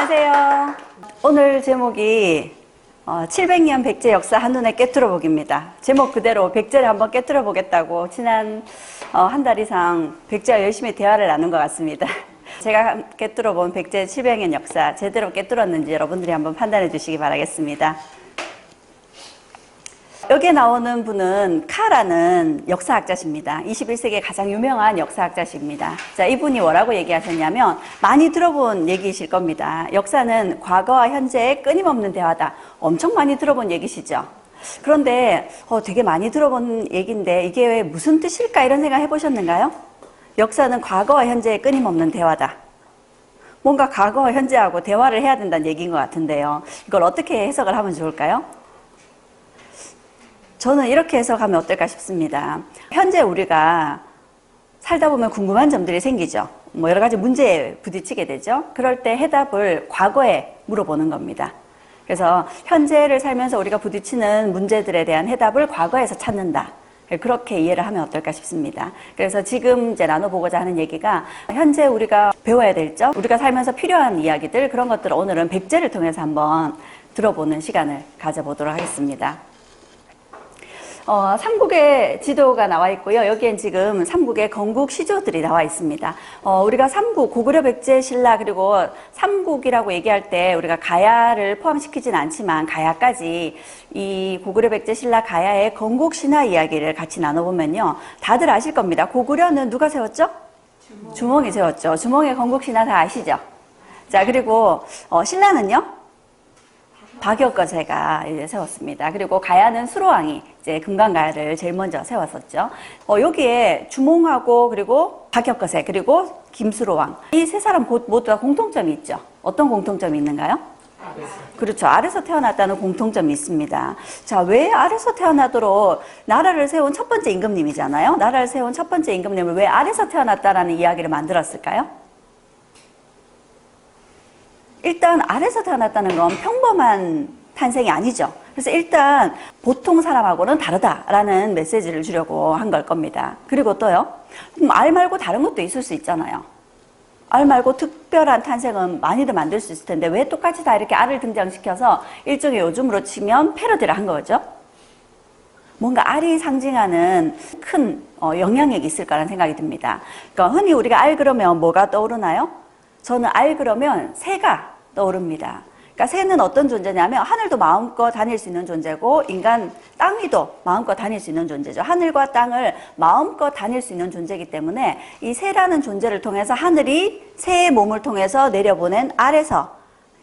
안녕하세요. 오늘 제목이 700년 백제 역사 한눈에 깨트려 보기입니다. 제목 그대로 백제를 한번 깨트려 보겠다고 지난 한 달 이상 백제와 열심히 대화를 나눈 것 같습니다. 제가 깨트려 본 백제 700년 역사 제대로 깨트렸는지 여러분들이 한번 판단해 주시기 바라겠습니다. 여기에 나오는 분은 카라는 역사학자십니다. 21세기의 가장 유명한 역사학자십니다. 자, 이분이 뭐라고 얘기하셨냐면 많이 들어본 얘기이실 겁니다. 역사는 과거와 현재의 끊임없는 대화다. 엄청 많이 들어본 얘기시죠. 그런데 되게 많이 들어본 얘기인데 이게 왜 무슨 뜻일까 이런 생각 해보셨는가요? 역사는 과거와 현재의 끊임없는 대화다. 뭔가 과거와 현재하고 대화를 해야 된다는 얘기인 것 같은데요. 이걸 어떻게 해석을 하면 좋을까요? 저는 이렇게 해석하면 어떨까 싶습니다. 현재 우리가 살다 보면 궁금한 점들이 생기죠. 여러 가지 문제에 부딪히게 되죠. 그럴 때 해답을 과거에 물어보는 겁니다. 그래서 현재를 살면서 우리가 부딪히는 문제들에 대한 해답을 과거에서 찾는다. 그렇게 이해를 하면 어떨까 싶습니다. 그래서 지금 이제 나눠보고자 하는 얘기가 현재 우리가 배워야 될 점, 우리가 살면서 필요한 이야기들, 그런 것들을 오늘은 백제를 통해서 한번 들어보는 시간을 가져보도록 하겠습니다. 삼국의 지도가 나와 있고요. 여기엔 지금 삼국의 건국 시조들이 나와 있습니다. 우리가 삼국, 고구려, 백제, 신라, 그리고 삼국이라고 얘기할 때 우리가 가야를 포함시키진 않지만 가야까지 이 고구려, 백제, 신라, 가야의 건국 신화 이야기를 같이 나눠보면요. 다들 아실 겁니다. 고구려는 누가 세웠죠? 주몽이 세웠죠. 주몽의 건국 신화 다 아시죠? 자, 그리고 신라는요? 박역거세가 세웠습니다. 그리고 가야는 수로왕이 이제 금강가야를 제일 먼저 세웠었죠. 여기에 주몽하고 그리고 박역거세 그리고 김수로왕 이 세 사람 모두 다 공통점이 있죠. 어떤 공통점이 있는가요? 그렇죠. 아래서 태어났다는 공통점이 있습니다. 자, 왜 아래서 태어나도록 나라를 세운 첫 번째 임금님이잖아요. 나라를 세운 첫 번째 임금님을 왜 아래서 태어났다라는 이야기를 만들었을까요? 일단 아래서 태어났다는 건 평범한 탄생이 아니죠. 그래서 일단 보통 사람하고는 다르다라는 메시지를 주려고 한 걸 겁니다. 그리고 또요. 알 말고 다른 것도 있을 수 있잖아요. 알 말고 특별한 탄생은 많이들 만들 수 있을 텐데 왜 똑같이 다 이렇게 알을 등장시켜서 일종의 요즘으로 치면 패러디를 한 거죠? 뭔가 알이 상징하는 큰 영향력이 있을 거라는 생각이 듭니다. 그러니까 흔히 우리가 알 그러면 뭐가 떠오르나요? 저는 알 그러면 새가 떠오릅니다. 그러니까 새는 어떤 존재냐면 하늘도 마음껏 다닐 수 있는 존재고 인간 땅 위도 마음껏 다닐 수 있는 존재죠. 하늘과 땅을 마음껏 다닐 수 있는 존재이기 때문에 이 새라는 존재를 통해서 하늘이 새의 몸을 통해서 내려보낸 알에서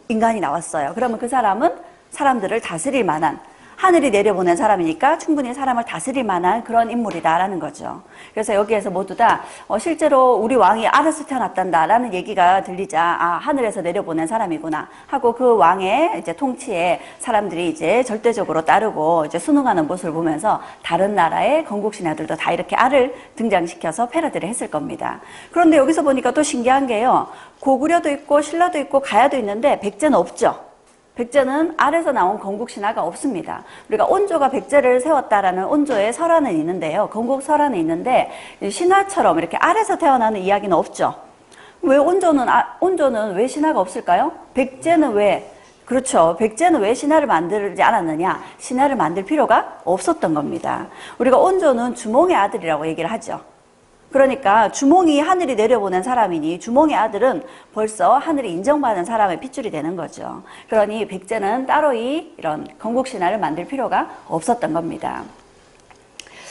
인간이 나왔어요. 그러면 그 사람은 사람들을 다스릴 만한 하늘이 내려보낸 사람이니까 충분히 사람을 다스릴 만한 그런 인물이다라는 거죠. 그래서 여기에서 모두 다 실제로 우리 왕이 알에서 태어났단다라는 얘기가 들리자 하늘에서 내려보낸 사람이구나 하고 그 왕의 이제 통치에 사람들이 이제 절대적으로 따르고 이제 순응하는 모습을 보면서 다른 나라의 건국 신화들도 다 이렇게 알을 등장시켜서 패러디를 했을 겁니다. 그런데 여기서 보니까 또 신기한 게요. 고구려도 있고 신라도 있고 가야도 있는데 백제는 없죠. 백제는 알에서 나온 건국 신화가 없습니다. 우리가 온조가 백제를 세웠다라는 온조의 설화는 있는데요. 건국 설화는 있는데 신화처럼 이렇게 알에서 태어나는 이야기는 없죠. 왜 온조는 왜 신화가 없을까요? 백제는 왜? 그렇죠. 백제는 왜 신화를 만들지 않았느냐? 신화를 만들 필요가 없었던 겁니다. 우리가 온조는 주몽의 아들이라고 얘기를 하죠. 그러니까 주몽이 하늘이 내려보낸 사람이니 주몽의 아들은 벌써 하늘이 인정받은 사람의 핏줄이 되는 거죠. 그러니 백제는 따로 이런 건국신화를 만들 필요가 없었던 겁니다.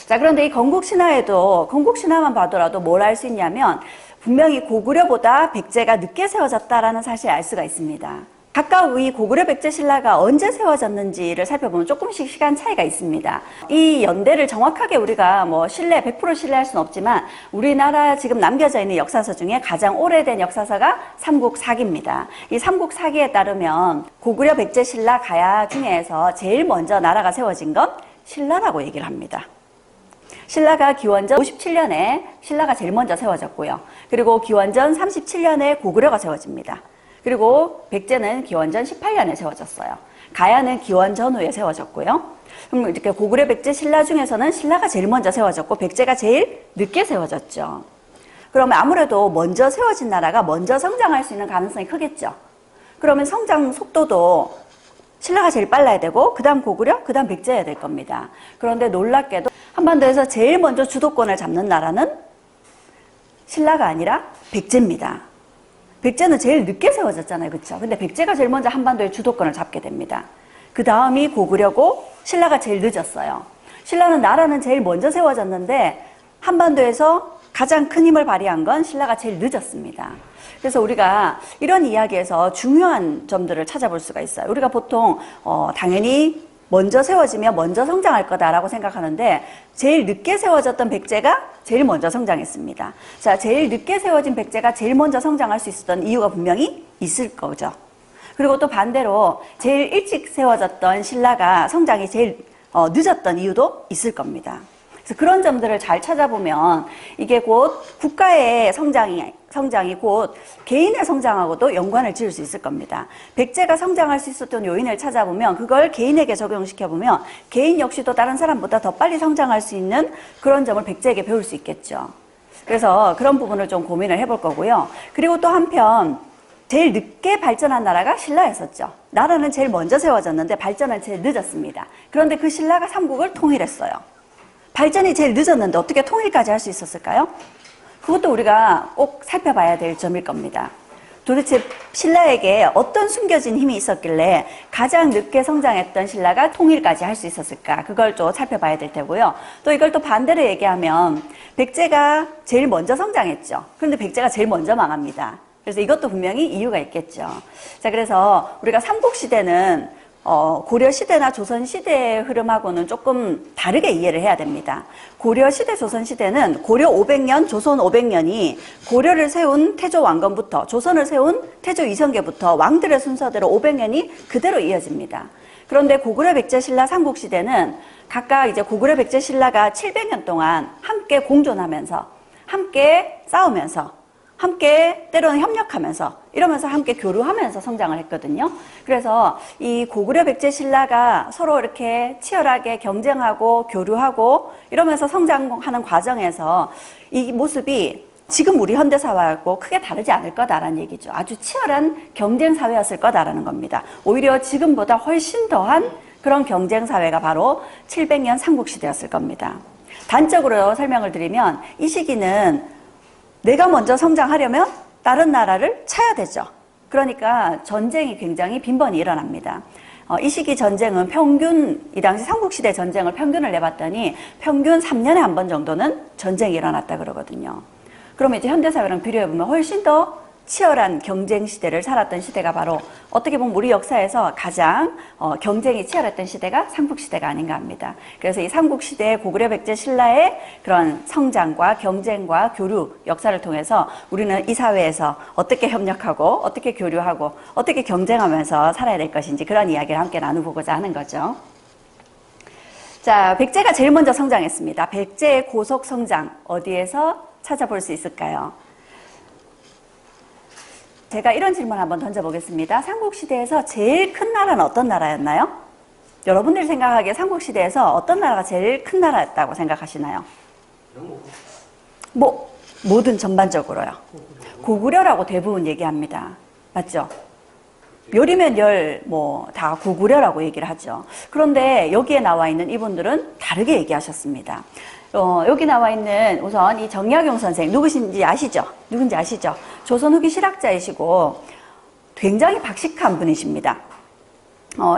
자, 그런데 이 건국신화에도 건국신화만 봐더라도 뭘 알 수 있냐면 분명히 고구려보다 백제가 늦게 세워졌다라는 사실을 알 수가 있습니다. 각각 이 고구려, 백제, 신라가 언제 세워졌는지를 살펴보면 조금씩 시간 차이가 있습니다. 이 연대를 정확하게 우리가 100% 신뢰할 수는 없지만 우리나라 지금 남겨져 있는 역사서 중에 가장 오래된 역사서가 삼국사기입니다. 이 삼국사기에 따르면 고구려, 백제, 신라, 가야 중에서 제일 먼저 나라가 세워진 건 신라라고 얘기를 합니다. 신라가 기원전 57년에 신라가 제일 먼저 세워졌고요. 그리고 기원전 37년에 고구려가 세워집니다. 그리고 백제는 기원전 18년에 세워졌어요. 가야는 기원전 후에 세워졌고요. 그럼 이렇게 고구려, 백제, 신라 중에서는 신라가 제일 먼저 세워졌고 백제가 제일 늦게 세워졌죠. 그러면 아무래도 먼저 세워진 나라가 먼저 성장할 수 있는 가능성이 크겠죠. 그러면 성장 속도도 신라가 제일 빨라야 되고 그 다음 고구려, 그 다음 백제여야 될 겁니다. 그런데 놀랍게도 한반도에서 제일 먼저 주도권을 잡는 나라는 신라가 아니라 백제입니다. 백제는 제일 늦게 세워졌잖아요. 그렇죠? 근데 백제가 제일 먼저 한반도의 주도권을 잡게 됩니다. 그 다음이 고구려고 신라가 제일 늦었어요. 신라는 나라는 제일 먼저 세워졌는데 한반도에서 가장 큰 힘을 발휘한 건 신라가 제일 늦었습니다. 그래서 우리가 이런 이야기에서 중요한 점들을 찾아볼 수가 있어요. 우리가 보통 당연히 먼저 세워지면 먼저 성장할 거다라고 생각하는데 제일 늦게 세워졌던 백제가 제일 먼저 성장했습니다. 자, 제일 늦게 세워진 백제가 제일 먼저 성장할 수 있었던 이유가 분명히 있을 거죠. 그리고 또 반대로 제일 일찍 세워졌던 신라가 성장이 제일 늦었던 이유도 있을 겁니다. 그래서 그런 점들을 잘 찾아보면 이게 곧 국가의 성장이 곧 개인의 성장하고도 연관을 지을 수 있을 겁니다. 백제가 성장할 수 있었던 요인을 찾아보면 그걸 개인에게 적용시켜보면 개인 역시도 다른 사람보다 더 빨리 성장할 수 있는 그런 점을 백제에게 배울 수 있겠죠. 그래서 그런 부분을 좀 고민을 해볼 거고요. 그리고 또 한편 제일 늦게 발전한 나라가 신라였었죠. 나라는 제일 먼저 세워졌는데 발전은 제일 늦었습니다. 그런데 그 신라가 삼국을 통일했어요. 발전이 제일 늦었는데 어떻게 통일까지 할 수 있었을까요? 그것도 우리가 꼭 살펴봐야 될 점일 겁니다. 도대체 신라에게 어떤 숨겨진 힘이 있었길래 가장 늦게 성장했던 신라가 통일까지 할 수 있었을까? 그걸 좀 살펴봐야 될 테고요. 또 이걸 또 반대로 얘기하면 백제가 제일 먼저 성장했죠. 그런데 백제가 제일 먼저 망합니다. 그래서 이것도 분명히 이유가 있겠죠. 자, 그래서 우리가 삼국시대는 고려시대나 조선시대의 흐름하고는 조금 다르게 이해를 해야 됩니다. 고려시대, 조선시대는 고려 500년, 조선 500년이 고려를 세운 태조 왕건부터 조선을 세운 태조 이성계부터 왕들의 순서대로 500년이 그대로 이어집니다. 그런데 고구려, 백제, 신라, 삼국시대는 각각 이제 고구려, 백제, 신라가 700년 동안 함께 공존하면서 함께 싸우면서 함께 때로는 협력하면서 이러면서 함께 교류하면서 성장을 했거든요. 그래서 이 고구려, 백제, 신라가 서로 이렇게 치열하게 경쟁하고 교류하고 이러면서 성장하는 과정에서 이 모습이 지금 우리 현대사회하고 크게 다르지 않을 거다라는 얘기죠. 아주 치열한 경쟁사회였을 거다라는 겁니다. 오히려 지금보다 훨씬 더한 그런 경쟁사회가 바로 700년 삼국시대였을 겁니다. 단적으로 설명을 드리면 이 시기는 내가 먼저 성장하려면 다른 나라를 쳐야 되죠. 그러니까 전쟁이 굉장히 빈번히 일어납니다. 이 시기 전쟁은 평균, 이 당시 삼국시대 전쟁을 평균을 내봤더니 평균 3년에 한 번 정도는 전쟁이 일어났다 그러거든요. 그러면 이제 현대사회랑 비교해보면 훨씬 더 치열한 경쟁 시대를 살았던 시대가 바로 어떻게 보면 우리 역사에서 가장 경쟁이 치열했던 시대가 삼국시대가 아닌가 합니다. 그래서 이 삼국시대 고구려, 백제, 신라의 그런 성장과 경쟁과 교류 역사를 통해서 우리는 이 사회에서 어떻게 협력하고 어떻게 교류하고 어떻게 경쟁하면서 살아야 될 것인지 그런 이야기를 함께 나눠보고자 하는 거죠. 자, 백제가 제일 먼저 성장했습니다. 백제의 고속 성장 어디에서 찾아볼 수 있을까요? 제가 이런 질문 한번 던져보겠습니다. 삼국시대에서 제일 큰 나라는 어떤 나라였나요? 여러분들이 생각하기에 삼국시대에서 어떤 나라가 제일 큰 나라였다고 생각하시나요? 뭐든 전반적으로요. 고구려라고 대부분 얘기합니다. 맞죠? 열이면 열, 다 고구려라고 얘기를 하죠. 그런데 여기에 나와 있는 이분들은 다르게 얘기하셨습니다. 여기 나와 있는 우선 이 정약용 선생 누구신지 아시죠? 누군지 아시죠? 조선 후기 실학자이시고 굉장히 박식한 분이십니다.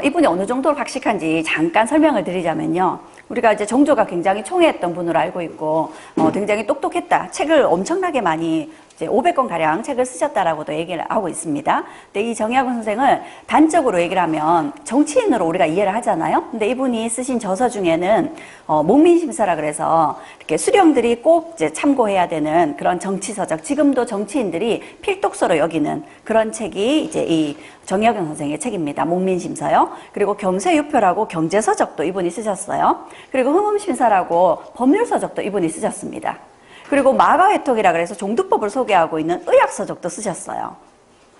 이분이 어느 정도로 박식한지 잠깐 설명을 드리자면요. 우리가 이제 정조가 굉장히 총애했던 분으로 알고 있고 굉장히 똑똑했다. 책을 엄청나게 많이 이제 500권 가량 책을 쓰셨다라고도 얘기를 하고 있습니다. 근데 이 정약용 선생을 단적으로 얘기를 하면 정치인으로 우리가 이해를 하잖아요. 근데 이분이 쓰신 저서 중에는 목민심서라 그래서 이렇게 수령들이 꼭 이제 참고해야 되는 그런 정치서적, 지금도 정치인들이 필독서로 여기는 그런 책이 이제 이 정약용 선생의 책입니다. 목민심서요. 그리고 경세유표라고 경제서적도 이분이 쓰셨어요. 그리고 흥음심서라고 법률서적도 이분이 쓰셨습니다. 그리고 마가회통이라 그래서 종두법을 소개하고 있는 의학서적도 쓰셨어요.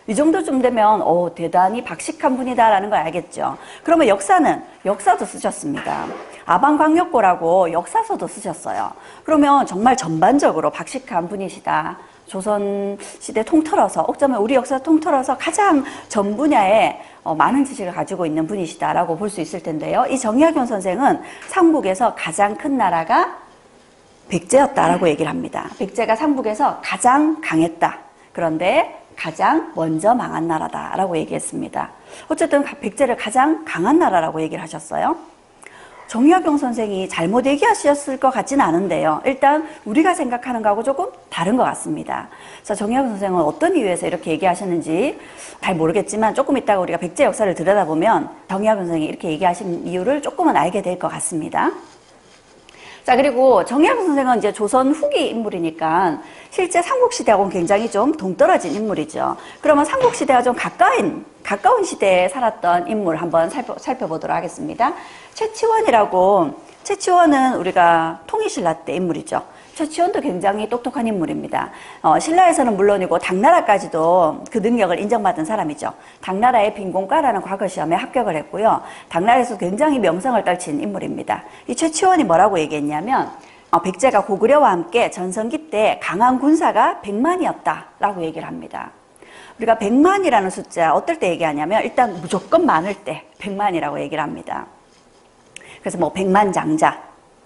이 정도쯤 되면 대단히 박식한 분이다라는 걸 알겠죠. 그러면 역사도 쓰셨습니다. 아방광역고라고 역사서도 쓰셨어요. 그러면 정말 전반적으로 박식한 분이시다 조선 시대 통틀어서, 어쩌면 우리 역사 통틀어서 가장 전 분야에 많은 지식을 가지고 있는 분이시다라고 볼 수 있을 텐데요. 이 정약용 선생은 삼국에서 가장 큰 나라가 백제였다라고 얘기를 합니다. 백제가 삼국에서 가장 강했다. 그런데 가장 먼저 망한 나라다라고 얘기했습니다. 어쨌든 백제를 가장 강한 나라라고 얘기를 하셨어요. 정약용 선생이 잘못 얘기하셨을 것 같지는 않은데요. 일단 우리가 생각하는 거하고 조금 다른 것 같습니다. 자, 정약용 선생은 어떤 이유에서 이렇게 얘기하셨는지 잘 모르겠지만 조금 이따가 우리가 백제 역사를 들여다보면 정약용 선생이 이렇게 얘기하신 이유를 조금은 알게 될 것 같습니다. 자, 그리고 정약용 선생은 이제 조선 후기 인물이니까 실제 삼국시대하고는 굉장히 좀 동떨어진 인물이죠. 그러면 삼국시대와 좀 가까운 시대에 살았던 인물 한번 살펴보도록 하겠습니다. 최치원은 우리가 통일신라 때 인물이죠. 최치원도 굉장히 똑똑한 인물입니다. 신라에서는 물론이고 당나라까지도 그 능력을 인정받은 사람이죠. 당나라의 빈공과라는 과거 시험에 합격을 했고요. 당나라에서 굉장히 명성을 떨친 인물입니다. 이 최치원이 뭐라고 얘기했냐면 백제가 고구려와 함께 전성기 때 강한 군사가 100만이었다라고 얘기를 합니다. 우리가 100만이라는 숫자 어떨 때 얘기하냐면 일단 무조건 많을 때 100만이라고 얘기를 합니다. 그래서 뭐 100만 장자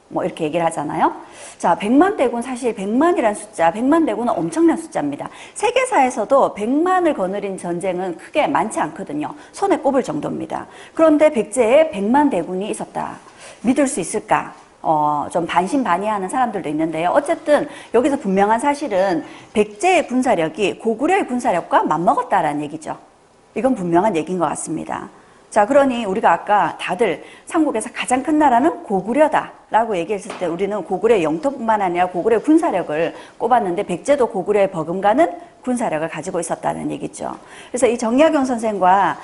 뭐 이렇게 얘기를 하잖아요. 자, 100만 대군, 사실 100만이라는 숫자, 100만 대군은 엄청난 숫자입니다. 세계사에서도 100만을 거느린 전쟁은 크게 많지 않거든요. 손에 꼽을 정도입니다. 그런데 백제에 100만 대군이 있었다. 믿을 수 있을까? 좀 반신반의하는 사람들도 있는데요. 어쨌든 여기서 분명한 사실은 백제의 군사력이 고구려의 군사력과 맞먹었다라는 얘기죠. 이건 분명한 얘기인 것 같습니다. 자, 그러니 우리가 아까 다들 삼국에서 가장 큰 나라는 고구려다라고 얘기했을 때 우리는 고구려의 영토뿐만 아니라 고구려의 군사력을 꼽았는데 백제도 고구려의 버금가는 군사력을 가지고 있었다는 얘기죠. 그래서 이 정약용 선생과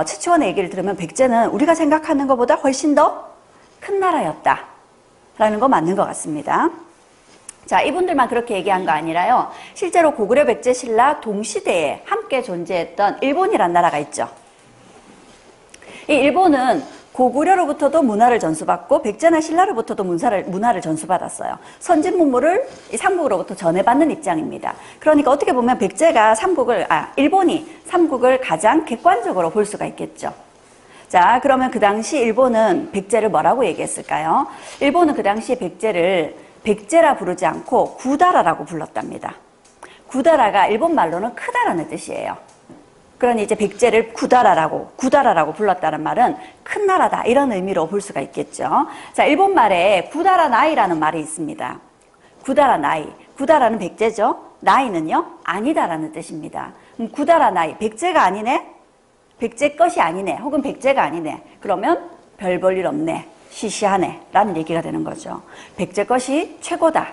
최치원의 얘기를 들으면 백제는 우리가 생각하는 것보다 훨씬 더 큰 나라였다라는 거 맞는 것 같습니다. 자, 이분들만 그렇게 얘기한 거 아니라요. 실제로 고구려, 백제, 신라 동시대에 함께 존재했던 일본이란 나라가 있죠. 이 일본은 고구려로부터도 문화를 전수받고 백제나 신라로부터도 문화를 전수받았어요. 선진 문물을 이 삼국으로부터 전해받는 입장입니다. 그러니까 어떻게 보면 일본이 삼국을 가장 객관적으로 볼 수가 있겠죠. 자, 그러면 그 당시 일본은 백제를 뭐라고 얘기했을까요? 일본은 그 당시 백제를 백제라 부르지 않고 구다라라고 불렀답니다. 구다라가 일본 말로는 크다라는 뜻이에요. 그러니 이제 백제를 구다라라고 불렀다는 말은 큰 나라다 이런 의미로 볼 수가 있겠죠. 자, 일본 말에 구다라 나이라는 말이 있습니다. 구다라 나이, 구다라는 백제죠. 나이는요 아니다라는 뜻입니다. 구다라 나이, 백제가 아니네, 백제 것이 아니네, 혹은 백제가 아니네. 그러면 별 볼 일 없네, 시시하네 라는 얘기가 되는 거죠. 백제 것이 최고다.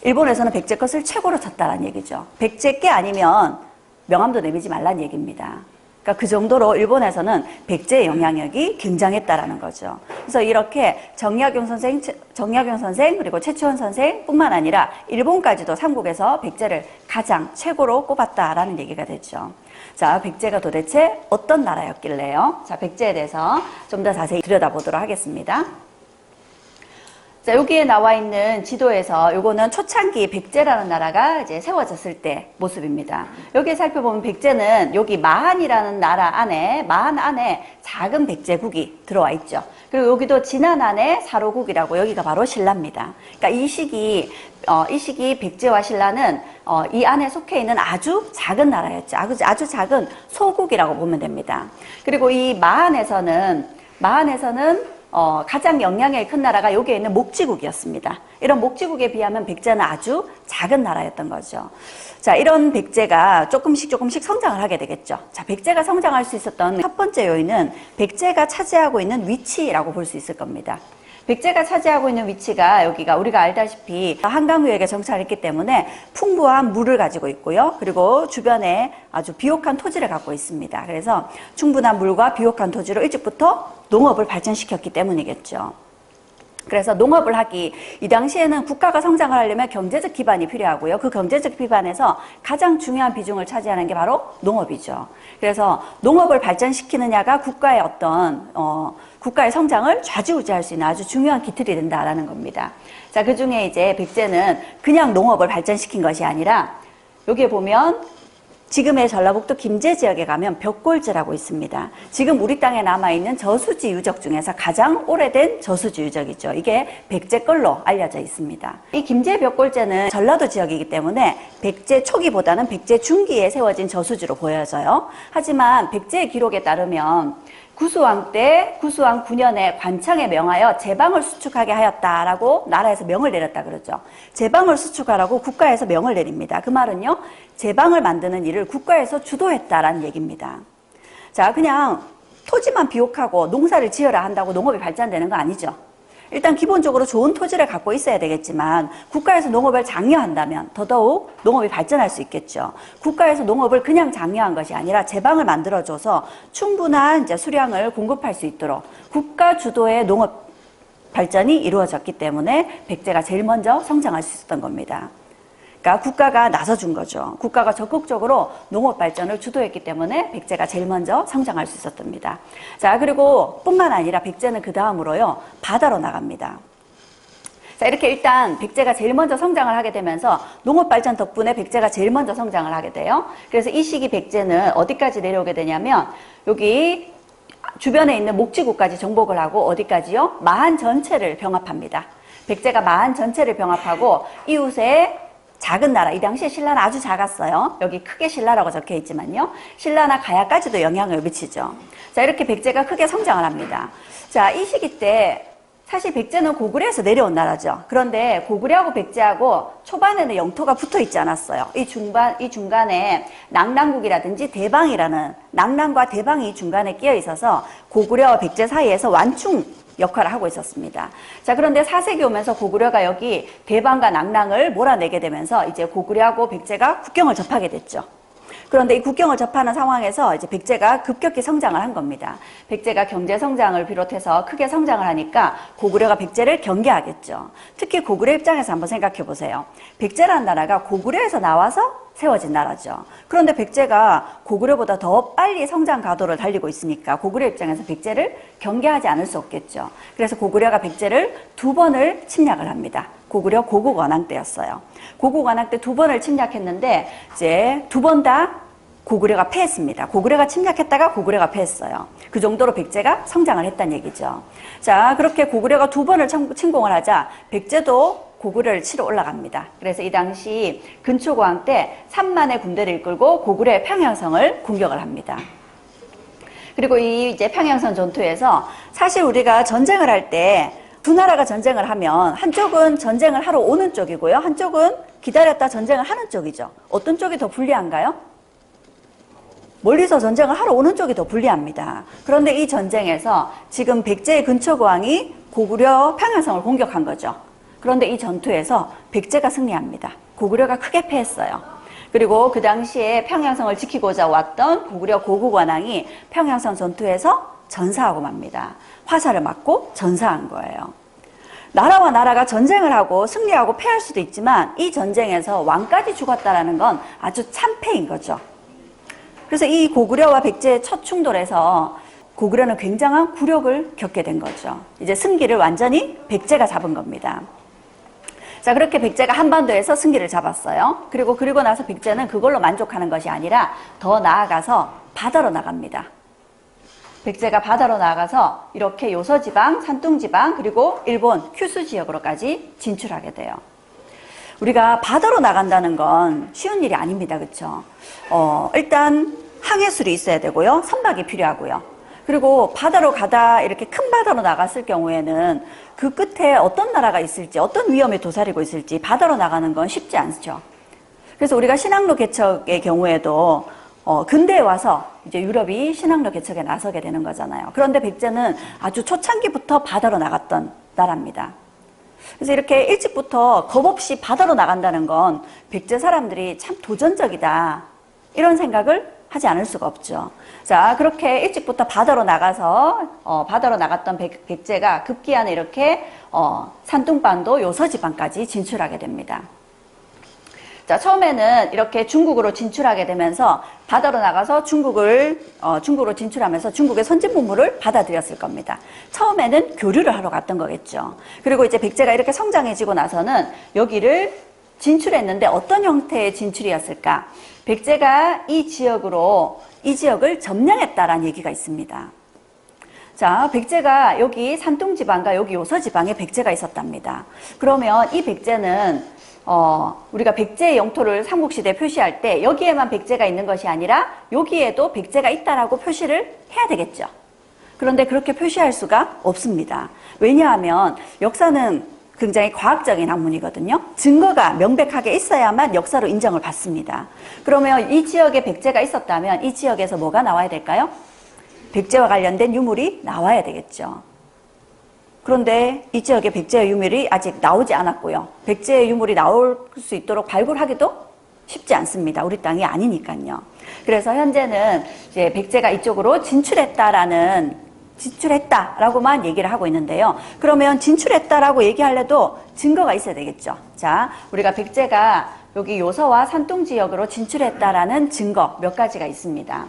일본에서는 백제 것을 최고로 쳤다라는 얘기죠. 백제 게 아니면 명함도 내밀지 말란 얘기입니다. 그러니까 그 정도로 일본에서는 백제의 영향력이 굉장했다라는 거죠. 그래서 이렇게 정약용 선생 그리고 최치원 선생뿐만 아니라 일본까지도 삼국에서 백제를 가장 최고로 꼽았다라는 얘기가 되죠. 자, 백제가 도대체 어떤 나라였길래요? 자, 백제에 대해서 좀 더 자세히 들여다보도록 하겠습니다. 자, 여기에 나와 있는 지도에서 요거는 초창기 백제라는 나라가 이제 세워졌을 때 모습입니다. 여기에 살펴보면 백제는 여기 마한이라는 마한 안에 작은 백제국이 들어와 있죠. 그리고 여기도 진안 안에 사로국이라고, 여기가 바로 신라입니다. 그러니까 이 시기 백제와 신라는 이 안에 속해 있는 아주 작은 나라였죠. 아주 작은 소국이라고 보면 됩니다. 그리고 이 마한에서는 가장 영향력이 큰 나라가 여기에 있는 목지국이었습니다. 이런 목지국에 비하면 백제는 아주 작은 나라였던 거죠. 자, 이런 백제가 조금씩 성장을 하게 되겠죠. 자, 백제가 성장할 수 있었던 첫 번째 요인은 백제가 차지하고 있는 위치라고 볼 수 있을 겁니다. 백제가 차지하고 있는 위치가 여기가 우리가 알다시피 한강유역에 정착했기 때문에 풍부한 물을 가지고 있고요. 그리고 주변에 아주 비옥한 토지를 갖고 있습니다. 그래서 충분한 물과 비옥한 토지로 일찍부터 농업을 발전시켰기 때문이겠죠. 그래서 농업을 하기, 이 당시에는 국가가 성장을 하려면 경제적 기반이 필요하고요. 그 경제적 기반에서 가장 중요한 비중을 차지하는 게 바로 농업이죠. 그래서 농업을 발전시키느냐가 국가의 국가의 성장을 좌지우지할 수 있는 아주 중요한 기틀이 된다라는 겁니다. 자, 그 중에 이제 백제는 그냥 농업을 발전시킨 것이 아니라, 여기에 보면 지금의 전라북도 김제 지역에 가면 벽골제라고 있습니다. 지금 우리 땅에 남아있는 저수지 유적 중에서 가장 오래된 저수지 유적이죠. 이게 백제 걸로 알려져 있습니다. 이 김제 벽골제는 전라도 지역이기 때문에 백제 초기보다는 백제 중기에 세워진 저수지로 보여져요. 하지만 백제의 기록에 따르면 구수왕 9년에 관청에 명하여 제방을 수축하게 하였다라고 나라에서 명을 내렸다 그러죠. 제방을 수축하라고 국가에서 명을 내립니다. 그 말은요, 제방을 만드는 일을 국가에서 주도했다라는 얘기입니다. 자, 그냥 토지만 비옥하고 농사를 지어라 한다고 농업이 발전되는 거 아니죠. 일단 기본적으로 좋은 토지를 갖고 있어야 되겠지만 국가에서 농업을 장려한다면 더더욱 농업이 발전할 수 있겠죠. 국가에서 농업을 그냥 장려한 것이 아니라 제방을 만들어줘서 충분한 이제 수량을 공급할 수 있도록 국가 주도의 농업 발전이 이루어졌기 때문에 백제가 제일 먼저 성장할 수 있었던 겁니다. 그러니까 국가가 나서준 거죠. 국가가 적극적으로 농업 발전을 주도했기 때문에 백제가 제일 먼저 성장할 수 있었답니다. 자, 그리고 뿐만 아니라 백제는 그 다음으로요, 바다로 나갑니다. 자, 이렇게 일단 백제가 제일 먼저 성장을 하게 되면서 농업 발전 덕분에 백제가 제일 먼저 성장을 하게 돼요. 그래서 이 시기 백제는 어디까지 내려오게 되냐면 여기 주변에 있는 목지구까지 정복을 하고 어디까지요? 마한 전체를 병합합니다. 백제가 마한 전체를 병합하고 이웃의 작은 나라, 이 당시에 신라는 아주 작았어요. 여기 크게 신라라고 적혀 있지만요. 신라나 가야까지도 영향을 미치죠. 자, 이렇게 백제가 크게 성장을 합니다. 자, 이 시기 때 사실 백제는 고구려에서 내려온 나라죠. 그런데 고구려하고 백제하고 초반에는 영토가 붙어 있지 않았어요. 이 중간에 낙랑국이라든지 대방이라는, 낙랑과 대방이 중간에 끼어 있어서 고구려와 백제 사이에서 완충 역할을 하고 있었습니다. 자, 그런데 4세기 오면서 고구려가 여기 대방과 낙랑을 몰아내게 되면서 이제 고구려하고 백제가 국경을 접하게 됐죠. 그런데 이 국경을 접하는 상황에서 이제 백제가 급격히 성장을 한 겁니다. 백제가 경제 성장을 비롯해서 크게 성장을 하니까 고구려가 백제를 경계하겠죠. 특히 고구려 입장에서 한번 생각해 보세요. 백제라는 나라가 고구려에서 나와서 세워진 나라죠. 그런데 백제가 고구려보다 더 빨리 성장 가도를 달리고 있으니까 고구려 입장에서 백제를 경계하지 않을 수 없겠죠. 그래서 고구려가 백제를 2번을 침략을 합니다. 고구려 고국원왕 때였어요. 고국원왕 때 2번을 침략했는데 이제 2번 다 고구려가 패했습니다. 고구려가 침략했다가 고구려가 패했어요. 그 정도로 백제가 성장을 했다는 얘기죠. 자, 그렇게 고구려가 2번을 침공을 하자 백제도 고구려를 치러 올라갑니다. 그래서 이 당시 근초고왕 때 3만의 군대를 이끌고 고구려의 평양성을 공격을 합니다. 그리고 이 이제 평양성 전투에서 사실 우리가 전쟁을 할 때 두 나라가 전쟁을 하면 한쪽은 전쟁을 하러 오는 쪽이고요. 한쪽은 기다렸다 전쟁을 하는 쪽이죠. 어떤 쪽이 더 불리한가요? 멀리서 전쟁을 하러 오는 쪽이 더 불리합니다. 그런데 이 전쟁에서 지금 백제의 근초고왕이 고구려 평양성을 공격한 거죠. 그런데 이 전투에서 백제가 승리합니다. 고구려가 크게 패했어요. 그리고 그 당시에 평양성을 지키고자 왔던 고구려 고국원왕이 평양성 전투에서 전사하고 맙니다. 화살을 맞고 전사한 거예요. 나라와 나라가 전쟁을 하고 승리하고 패할 수도 있지만 이 전쟁에서 왕까지 죽었다라는 건 아주 참패인 거죠. 그래서 이 고구려와 백제의 첫 충돌에서 고구려는 굉장한 굴욕을 겪게 된 거죠. 이제 승기를 완전히 백제가 잡은 겁니다. 자, 그렇게 백제가 한반도에서 승기를 잡았어요. 그리고 나서 백제는 그걸로 만족하는 것이 아니라 더 나아가서 바다로 나갑니다. 백제가 바다로 나가서 이렇게 요서지방, 산둥지방, 그리고 일본 큐슈 지역으로까지 진출하게 돼요. 우리가 바다로 나간다는 건 쉬운 일이 아닙니다. 그렇죠? 일단 항해술이 있어야 되고요. 선박이 필요하고요. 그리고 바다로 가다 이렇게 큰 바다로 나갔을 경우에는 그 끝에 어떤 나라가 있을지, 어떤 위험에 도사리고 있을지 바다로 나가는 건 쉽지 않죠. 그래서 우리가 신항로 개척의 경우에도 근대에 와서 이제 유럽이 신항로 개척에 나서게 되는 거잖아요. 그런데 백제는 아주 초창기부터 바다로 나갔던 나라입니다. 그래서 이렇게 일찍부터 겁없이 바다로 나간다는 건 백제 사람들이 참 도전적이다, 이런 생각을 하지 않을 수가 없죠. 자, 그렇게 일찍부터 바다로 나가서 바다로 나갔던 백제가 급기야는 이렇게 산둥반도 요서지방까지 진출하게 됩니다. 자, 처음에는 이렇게 중국으로 진출하게 되면서 바다로 나가서 중국으로 진출하면서 중국의 선진 문물을 받아들였을 겁니다. 처음에는 교류를 하러 갔던 거겠죠. 그리고 이제 백제가 이렇게 성장해지고 나서는 여기를 진출했는데 어떤 형태의 진출이었을까? 백제가 이 지역을 점령했다라는 얘기가 있습니다. 자, 백제가 여기 산둥지방과 여기 요서지방에 백제가 있었답니다. 그러면 이 백제는 우리가 백제의 영토를 삼국시대에 표시할 때 여기에만 백제가 있는 것이 아니라 여기에도 백제가 있다라고 표시를 해야 되겠죠. 그런데 그렇게 표시할 수가 없습니다. 왜냐하면 역사는 굉장히 과학적인 학문이거든요. 증거가 명백하게 있어야만 역사로 인정을 받습니다. 그러면 이 지역에 백제가 있었다면 이 지역에서 뭐가 나와야 될까요? 백제와 관련된 유물이 나와야 되겠죠. 그런데 이 지역에 백제의 유물이 아직 나오지 않았고요. 백제의 유물이 나올 수 있도록 발굴하기도 쉽지 않습니다. 우리 땅이 아니니까요. 그래서 현재는 이제 백제가 이쪽으로 진출했다라고만 얘기를 하고 있는데요. 그러면 진출했다라고 얘기하려도 증거가 있어야 되겠죠. 자, 우리가 백제가 여기 요서와 산둥 지역으로 진출했다라는 증거 몇 가지가 있습니다.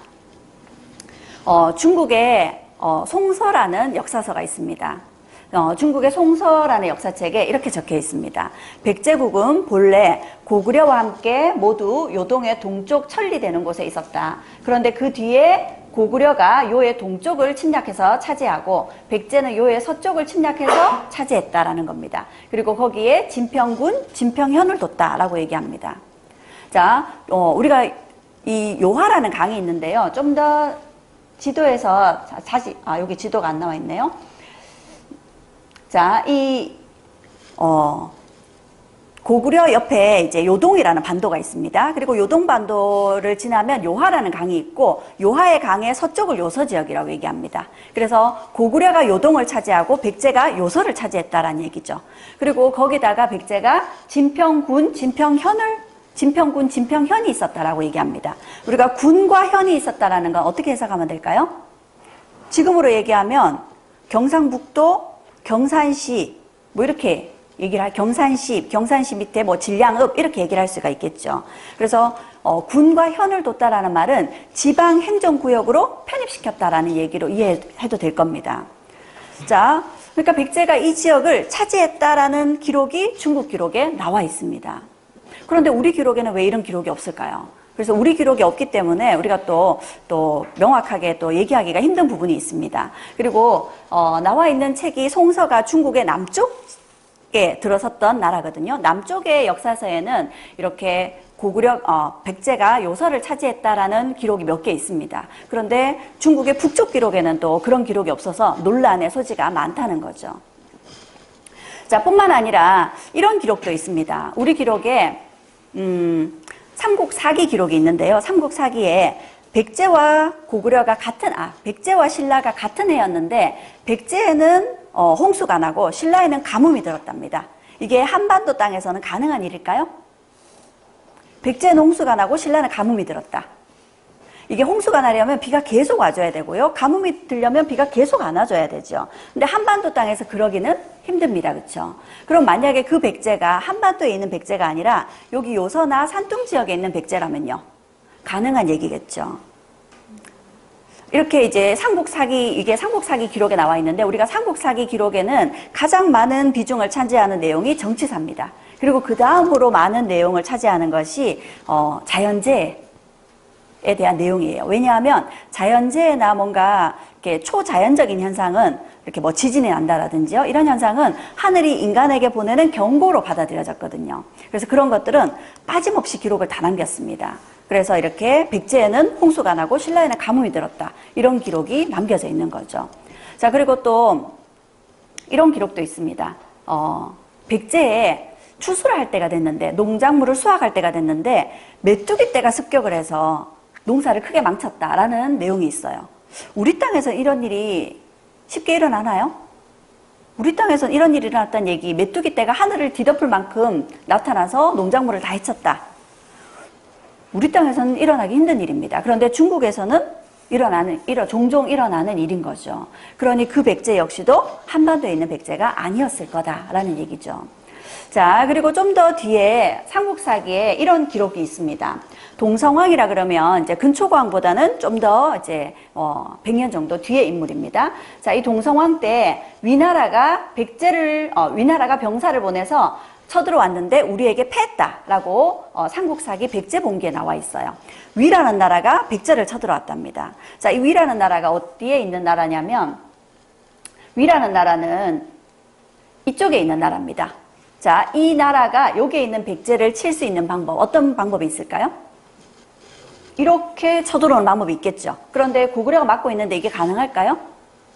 중국의 송서라는 역사서가 있습니다. 중국의 송서라는 역사책에 이렇게 적혀 있습니다. 백제국은 본래 고구려와 함께 모두 요동의 동쪽 천리되는 곳에 있었다. 그런데 그 뒤에 고구려가 요의 동쪽을 침략해서 차지하고 백제는 요의 서쪽을 침략해서 차지했다라는 겁니다. 그리고 거기에 진평군, 진평현을 뒀다라고 얘기합니다. 자, 우리가 이 요하라는 강이 있는데요. 좀 더 지도에서 다시 여기 지도가 안 나와 있네요. 자, 고구려 옆에 이제 요동이라는 반도가 있습니다. 그리고 요동 반도를 지나면 요하라는 강이 있고 요하의 강의 서쪽을 요서 지역이라고 얘기합니다. 그래서 고구려가 요동을 차지하고 백제가 요서를 차지했다라는 얘기죠. 그리고 거기다가 백제가 진평군, 진평현이 있었다라고 얘기합니다. 우리가 군과 현이 있었다라는 건 어떻게 해석하면 될까요? 지금으로 얘기하면 경상북도, 경산시, 뭐 이렇게 얘기를 경산시 밑에 뭐 진량읍 이렇게 얘기를 할 수가 있겠죠. 그래서 군과 현을 뒀다라는 말은 지방 행정구역으로 편입시켰다라는 얘기로 이해해도 될 겁니다. 자, 그러니까 백제가 이 지역을 차지했다라는 기록이 중국 기록에 나와 있습니다. 그런데 우리 기록에는 왜 이런 기록이 없을까요? 그래서 우리 기록이 없기 때문에 우리가 또 명확하게 또 얘기하기가 힘든 부분이 있습니다. 그리고 나와 있는 책이 송서가 중국의 남쪽에 들어섰던 나라거든요. 남쪽의 역사서에는 이렇게 백제가 요서를 차지했다라는 기록이 몇 개 있습니다. 그런데 중국의 북쪽 기록에는 또 그런 기록이 없어서 논란의 소지가 많다는 거죠. 자, 뿐만 아니라 이런 기록도 있습니다. 우리 기록에 삼국사기 기록이 있는데요. 삼국사기에 백제와 신라가 같은 해였는데 백제에는 홍수가 나고 신라에는 가뭄이 들었답니다. 이게 한반도 땅에서는 가능한 일일까요? 백제는 홍수가 나고 신라는 가뭄이 들었다. 이게 홍수가 나려면 비가 계속 와줘야 되고요. 가뭄이 들려면 비가 계속 안 와줘야 되죠. 근데 한반도 땅에서 그러기는 힘듭니다. 그렇죠? 그럼 만약에 그 백제가 한반도에 있는 백제가 아니라 여기 요서나 산둥 지역에 있는 백제라면요. 가능한 얘기겠죠. 이렇게 이제 이게 삼국사기 기록에 나와 있는데 우리가 삼국사기 기록에는 가장 많은 비중을 차지하는 내용이 정치사입니다. 그리고 그 다음으로 많은 내용을 차지하는 것이 자연재해에 대한 내용이에요. 왜냐하면 자연재해나 뭔가 이렇게 초자연적인 현상은 이렇게 뭐 지진이 난다라든지요. 이런 현상은 하늘이 인간에게 보내는 경고로 받아들여졌거든요. 그래서 그런 것들은 빠짐없이 기록을 다 남겼습니다. 그래서 이렇게 백제에는 홍수가 나고 신라에는 가뭄이 들었다. 이런 기록이 남겨져 있는 거죠. 자, 그리고 또 이런 기록도 있습니다. 백제에 추수를 할 때가 됐는데 농작물을 수확할 때가 됐는데 메뚜기 떼가 습격을 해서 농사를 크게 망쳤다라는 내용이 있어요. 우리 땅에서 이런 일이 쉽게 일어나나요? 우리 땅에서는 이런 일이 일어났다는 얘기, 메뚜기 떼가 하늘을 뒤덮을 만큼 나타나서 농작물을 다 해쳤다. 우리 땅에서는 일어나기 힘든 일입니다. 그런데 중국에서는 종종 일어나는 일인 거죠. 그러니 그 백제 역시도 한반도에 있는 백제가 아니었을 거다라는 얘기죠. 자, 그리고 좀 더 뒤에 삼국사기에 이런 기록이 있습니다. 동성왕이라 그러면 이제 근초고왕보다는 좀 더 이제 100년 정도 뒤의 인물입니다. 자, 이 동성왕 때 위나라가 병사를 보내서 쳐들어왔는데 우리에게 패했다라고 삼국사기 백제본기에 나와 있어요. 위라는 나라가 백제를 쳐들어왔답니다. 자, 이 위라는 나라가 어디에 있는 나라냐면 위라는 나라는 이쪽에 있는 나라입니다. 자, 이 나라가 여기에 있는 백제를 칠 수 있는 방법, 어떤 방법이 있을까요? 이렇게 쳐들어오는 방법이 있겠죠. 그런데 고구려가 막고 있는데 이게 가능할까요?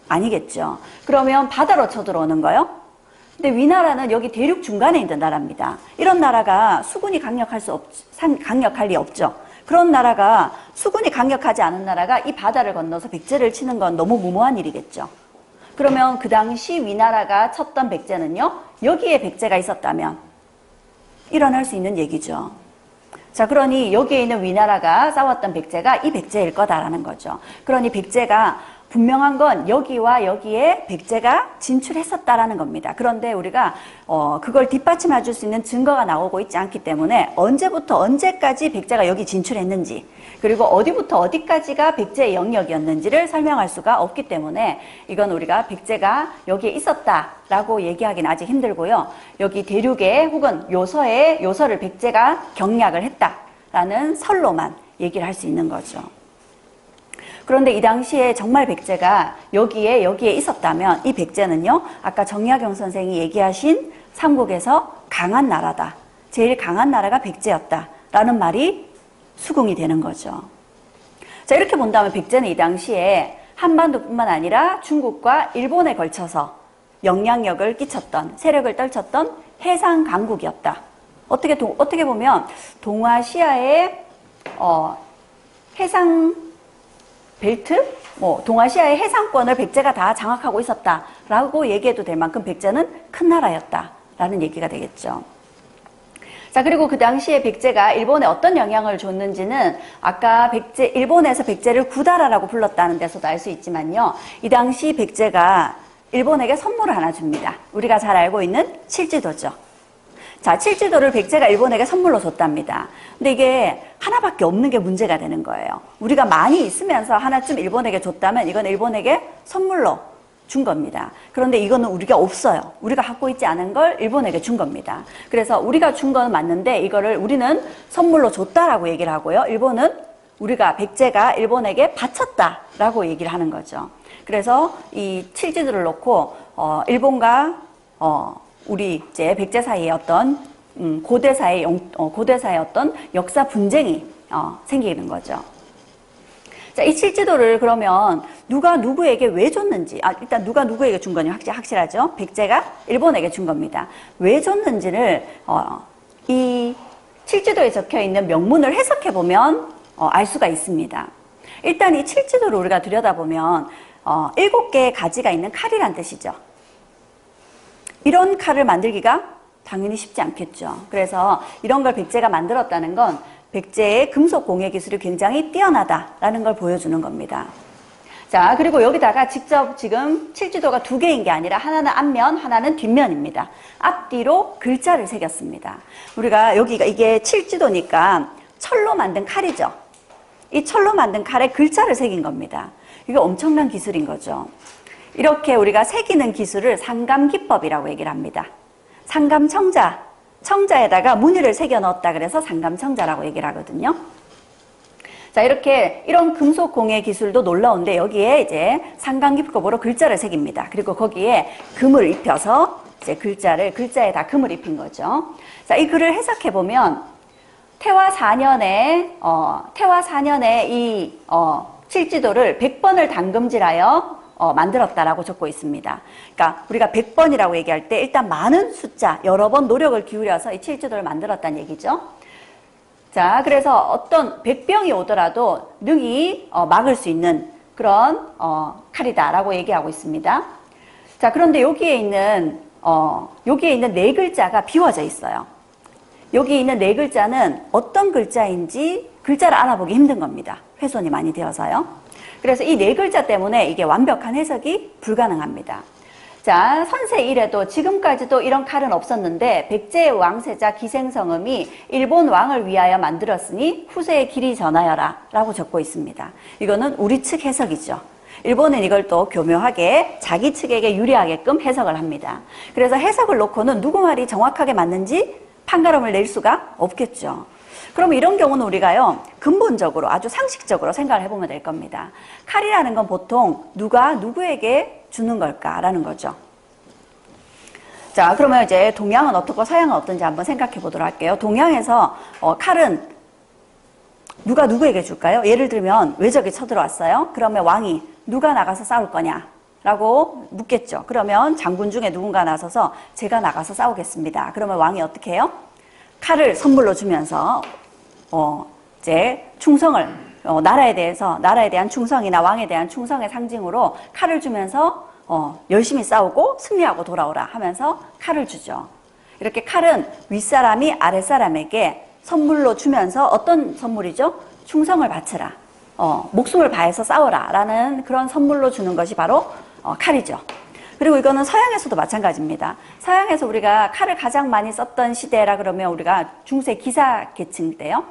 아니겠죠. 그러면 바다로 쳐들어오는 거요? 근데 위나라는 여기 대륙 중간에 있는 나라입니다. 이런 나라가 수군이 강력할 리 없죠. 그런 나라가 수군이 강력하지 않은 나라가 이 바다를 건너서 백제를 치는 건 너무 무모한 일이겠죠. 그러면 그 당시 위나라가 쳤던 백제는요, 여기에 백제가 있었다면 일어날 수 있는 얘기죠. 자, 그러니 여기에 있는 위나라가 싸웠던 백제가 이 백제일 거다라는 거죠. 그러니 백제가 분명한 건 여기와 여기에 백제가 진출했었다라는 겁니다. 그런데 우리가 그걸 뒷받침해 줄 수 있는 증거가 나오고 있지 않기 때문에 언제부터 언제까지 백제가 여기 진출했는지, 그리고 어디부터 어디까지가 백제의 영역이었는지를 설명할 수가 없기 때문에 이건 우리가 백제가 여기에 있었다라고 얘기하기는 아직 힘들고요. 여기 대륙에 혹은 요서를 백제가 경략을 했다라는 설로만 얘기를 할 수 있는 거죠. 그런데 이 당시에 정말 백제가 여기에 있었다면 이 백제는요, 아까 정약용 선생이 얘기하신 삼국에서 강한 나라다, 제일 강한 나라가 백제였다라는 말이 수긍이 되는 거죠. 자, 이렇게 본다면 백제는 이 당시에 한반도뿐만 아니라 중국과 일본에 걸쳐서 영향력을 끼쳤던, 세력을 떨쳤던 해상 강국이었다. 어떻게 보면 동아시아의 해상 벨트? 동아시아의 해상권을 백제가 다 장악하고 있었다라고 얘기해도 될 만큼 백제는 큰 나라였다라는 얘기가 되겠죠. 자, 그리고 그 당시에 백제가 일본에 어떤 영향을 줬는지는 아까 일본에서 백제를 구다라라고 불렀다는 데서도 알 수 있지만요. 이 당시 백제가 일본에게 선물을 하나 줍니다. 우리가 잘 알고 있는 칠지도죠. 자, 칠지도를 백제가 일본에게 선물로 줬답니다. 근데 이게 하나밖에 없는 게 문제가 되는 거예요. 우리가 많이 있으면서 하나쯤 일본에게 줬다면 이건 일본에게 선물로 준 겁니다. 그런데 이거는 우리가 없어요. 우리가 갖고 있지 않은 걸 일본에게 준 겁니다. 그래서 우리가 준 건 맞는데 이거를 우리는 선물로 줬다라고 얘기를 하고요. 일본은 백제가 일본에게 바쳤다라고 얘기를 하는 거죠. 그래서 이 칠지도를 놓고 일본과 우리 이제 백제 사이의 어떤 고대사의 어떤 역사 분쟁이 생기는 거죠. 자, 이 칠지도를 그러면 누가 누구에게 왜 줬는지, 일단 누가 누구에게 준 거냐 확실하죠. 백제가 일본에게 준 겁니다. 왜 줬는지를 이 칠지도에 적혀 있는 명문을 해석해 보면 알 수가 있습니다. 일단 이 칠지도를 우리가 들여다보면 7개의 가지가 있는 칼이란 뜻이죠. 이런 칼을 만들기가 당연히 쉽지 않겠죠. 그래서 이런 걸 백제가 만들었다는 건 백제의 금속 공예 기술이 굉장히 뛰어나다라는 걸 보여주는 겁니다. 자, 그리고 여기다가 직접 지금 칠지도가 2개인 게 아니라 하나는 앞면, 하나는 뒷면입니다. 앞뒤로 글자를 새겼습니다. 우리가 이게 칠지도니까 철로 만든 칼이죠. 이 철로 만든 칼에 글자를 새긴 겁니다. 이게 엄청난 기술인 거죠. 이렇게 우리가 새기는 기술을 상감기법이라고 얘기를 합니다. 청자에다가 무늬를 새겨 넣었다 그래서 상감청자라고 얘기를 하거든요. 자, 이런 금속 공예 기술도 놀라운데 여기에 이제 상감기법으로 글자를 새깁니다. 그리고 거기에 금을 입혀서 이제 글자에다 금을 입힌 거죠. 자, 이 글을 해석해 보면 태화 4년에 이 칠지도를 100번을 담금질하여 만들었다라고 적고 있습니다. 그러니까 우리가 100번이라고 얘기할 때 일단 많은 숫자, 여러 번 노력을 기울여서 이 칠지도를 만들었다는 얘기죠. 자, 그래서 어떤 백병이 오더라도 능히 막을 수 있는 그런 칼이다라고 얘기하고 있습니다. 자, 그런데 여기에 있는 4글자가 비워져 있어요. 여기 있는 네 글자는 어떤 글자인지 글자를 알아보기 힘든 겁니다. 훼손이 많이 되어서요. 그래서 이 네 글자 때문에 이게 완벽한 해석이 불가능합니다. 자, 선세 이래도 지금까지도 이런 칼은 없었는데 백제의 왕세자 기생성음이 일본 왕을 위하여 만들었으니 후세의 길이 전하여라 라고 적고 있습니다. 이거는 우리 측 해석이죠. 일본은 이걸 또 교묘하게 자기 측에게 유리하게끔 해석을 합니다. 그래서 해석을 놓고는 누구 말이 정확하게 맞는지 판가름을 낼 수가 없겠죠. 그럼 이런 경우는 우리가요, 근본적으로 아주 상식적으로 생각을 해보면 될 겁니다. 칼이라는 건 보통 누가 누구에게 주는 걸까라는 거죠. 자, 그러면 이제 동양은 어떻고 서양은 어떤지 한번 생각해 보도록 할게요. 동양에서 칼은 누가 누구에게 줄까요? 예를 들면 외적이 쳐들어왔어요. 그러면 왕이 누가 나가서 싸울 거냐? 라고 묻겠죠. 그러면 장군 중에 누군가 나서서 제가 나가서 싸우겠습니다. 그러면 왕이 어떻게 해요? 칼을 선물로 주면서 이제 충성을 나라에 대한 충성이나 왕에 대한 충성의 상징으로 칼을 주면서 열심히 싸우고 승리하고 돌아오라 하면서 칼을 주죠. 이렇게 칼은 윗사람이 아랫사람에게 선물로 주면서 어떤 선물이죠? 충성을 바쳐라. 목숨을 바해서 싸워라 라는 그런 선물로 주는 것이 바로 칼이죠. 그리고 이거는 서양에서도 마찬가지입니다. 서양에서 우리가 칼을 가장 많이 썼던 시대라 그러면 우리가 중세 기사 계층 때요.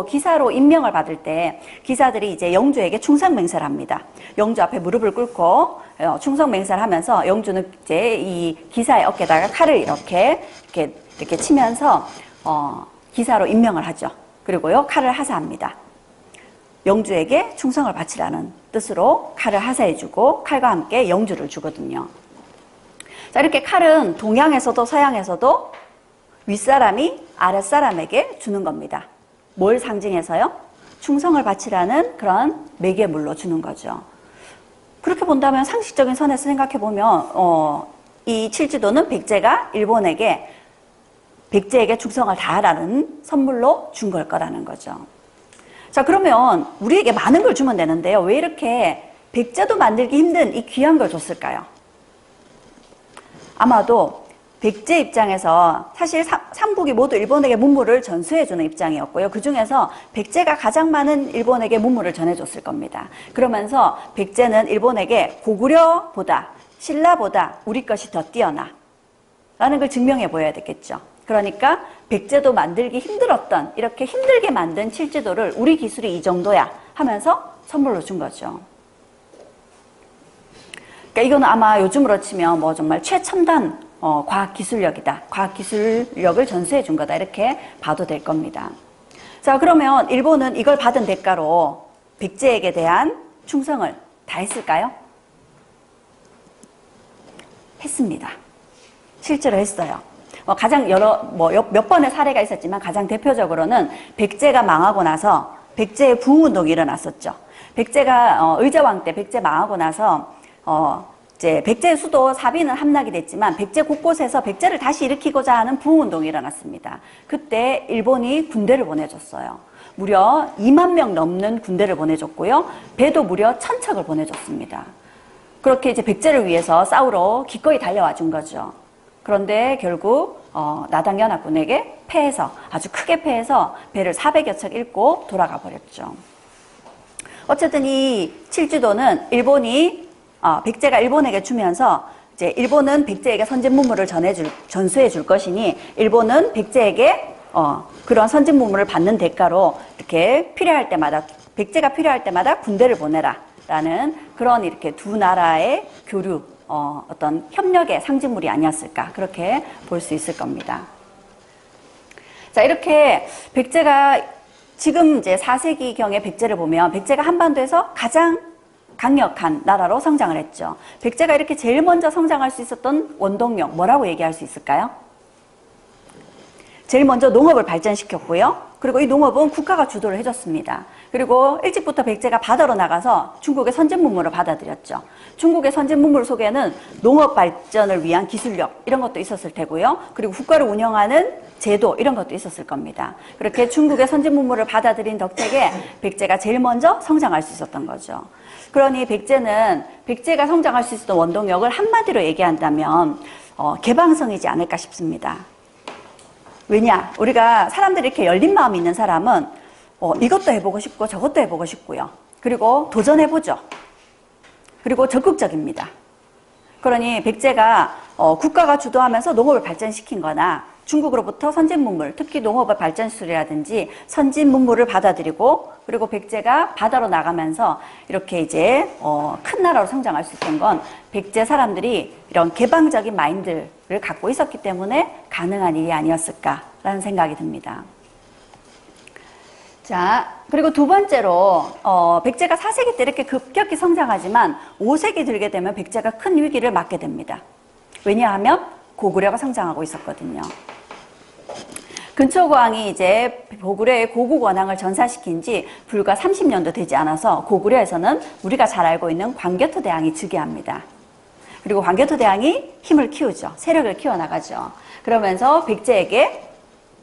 기사로 임명을 받을 때 기사들이 이제 영주에게 충성 맹세를 합니다. 영주 앞에 무릎을 꿇고 충성 맹세를 하면서 영주는 이제 이 기사의 어깨에다가 칼을 이렇게 치면서 기사로 임명을 하죠. 그리고요, 칼을 하사합니다. 영주에게 충성을 바치라는 뜻으로 칼을 하사해주고 칼과 함께 영주를 주거든요. 자, 이렇게 칼은 동양에서도 서양에서도 윗사람이 아랫사람에게 주는 겁니다. 뭘 상징해서요? 충성을 바치라는 그런 매개물로 주는 거죠. 그렇게 본다면 상식적인 선에서 생각해보면 이 칠지도는 백제에게 충성을 다하라는 선물로 준 걸 거라는 거죠. 자, 그러면 우리에게 많은 걸 주면 되는데요. 왜 이렇게 백제도 만들기 힘든 이 귀한 걸 줬을까요? 아마도 백제 입장에서 사실 삼국이 모두 일본에게 문물을 전수해주는 입장이었고요. 그중에서 백제가 가장 많은 일본에게 문물을 전해줬을 겁니다. 그러면서 백제는 일본에게 고구려보다 신라보다 우리 것이 더 뛰어나 라는 걸 증명해 보여야 되겠죠. 그러니까 백제도 만들기 힘들었던 이렇게 힘들게 만든 칠지도를 우리 기술이 이 정도야 하면서 선물로 준 거죠. 그러니까 이거는 아마 요즘으로 치면 뭐 정말 최첨단 과학기술력이다. 과학기술력을 전수해 준 거다. 이렇게 봐도 될 겁니다. 자, 그러면 일본은 이걸 받은 대가로 백제에게 대한 충성을 다했을까요? 했습니다. 실제로 했어요. 가장 몇 번의 사례가 있었지만 가장 대표적으로는 백제가 망하고 나서 백제의 부흥운동이 일어났었죠. 백제가 의자왕 때 백제 망하고 나서 이제 백제의 수도 사비는 함락이 됐지만 백제 곳곳에서 백제를 다시 일으키고자 하는 부흥운동이 일어났습니다. 그때 일본이 군대를 보내줬어요. 무려 2만 명 넘는 군대를 보내줬고요. 배도 무려 1000척을 보내줬습니다. 그렇게 이제 백제를 위해서 싸우러 기꺼이 달려와 준 거죠. 그런데 결국 나당연합군에게 아주 크게 패해서 배를 400여 척 잃고 돌아가 버렸죠. 어쨌든 이 칠지도는 백제가 일본에게 주면서 이제 일본은 백제에게 선진문물을 전수해 줄 것이니 일본은 백제에게 그런 선진문물을 받는 대가로 이렇게 백제가 필요할 때마다 군대를 보내라라는 그런 이렇게 두 나라의 교류 어떤 협력의 상징물이 아니었을까 그렇게 볼 수 있을 겁니다. 자, 이렇게 백제가 지금 이제 4세기경의 백제를 보면 백제가 한반도에서 가장 강력한 나라로 성장을 했죠. 백제가 이렇게 제일 먼저 성장할 수 있었던 원동력 뭐라고 얘기할 수 있을까요? 제일 먼저 농업을 발전시켰고요. 그리고 이 농업은 국가가 주도를 해줬습니다. 그리고 일찍부터 백제가 바다로 나가서 중국의 선진문물을 받아들였죠. 중국의 선진문물 속에는 농업 발전을 위한 기술력 이런 것도 있었을 테고요. 그리고 국가를 운영하는 제도 이런 것도 있었을 겁니다. 그렇게 중국의 선진문물을 받아들인 덕택에 백제가 제일 먼저 성장할 수 있었던 거죠. 그러니 백제가 성장할 수 있었던 원동력을 한마디로 얘기한다면 개방성이지 않을까 싶습니다. 왜냐? 우리가 사람들이 이렇게 열린 마음이 있는 사람은 이것도 해보고 싶고 저것도 해보고 싶고요. 그리고 도전해보죠. 그리고 적극적입니다. 그러니 백제가 국가가 주도하면서 농업을 발전시킨 거나 중국으로부터 선진문물, 특히 농업의 발전술이라든지 선진문물을 받아들이고 그리고 백제가 바다로 나가면서 이렇게 이제 큰 나라로 성장할 수 있던 건 백제 사람들이 이런 개방적인 마인드를 갖고 있었기 때문에 가능한 일이 아니었을까라는 생각이 듭니다. 자, 그리고 두 번째로 백제가 4세기 때 이렇게 급격히 성장하지만 5세기 들게 되면 백제가 큰 위기를 맞게 됩니다. 왜냐하면 고구려가 성장하고 있었거든요. 근초고왕이 이제 고구려의 고국 원앙을 전사시킨 지 불과 30년도 되지 않아서 고구려에서는 우리가 잘 알고 있는 광개토 대왕이 즉위합니다. 그리고 광개토 대왕이 힘을 키우죠. 세력을 키워나가죠. 그러면서 백제에게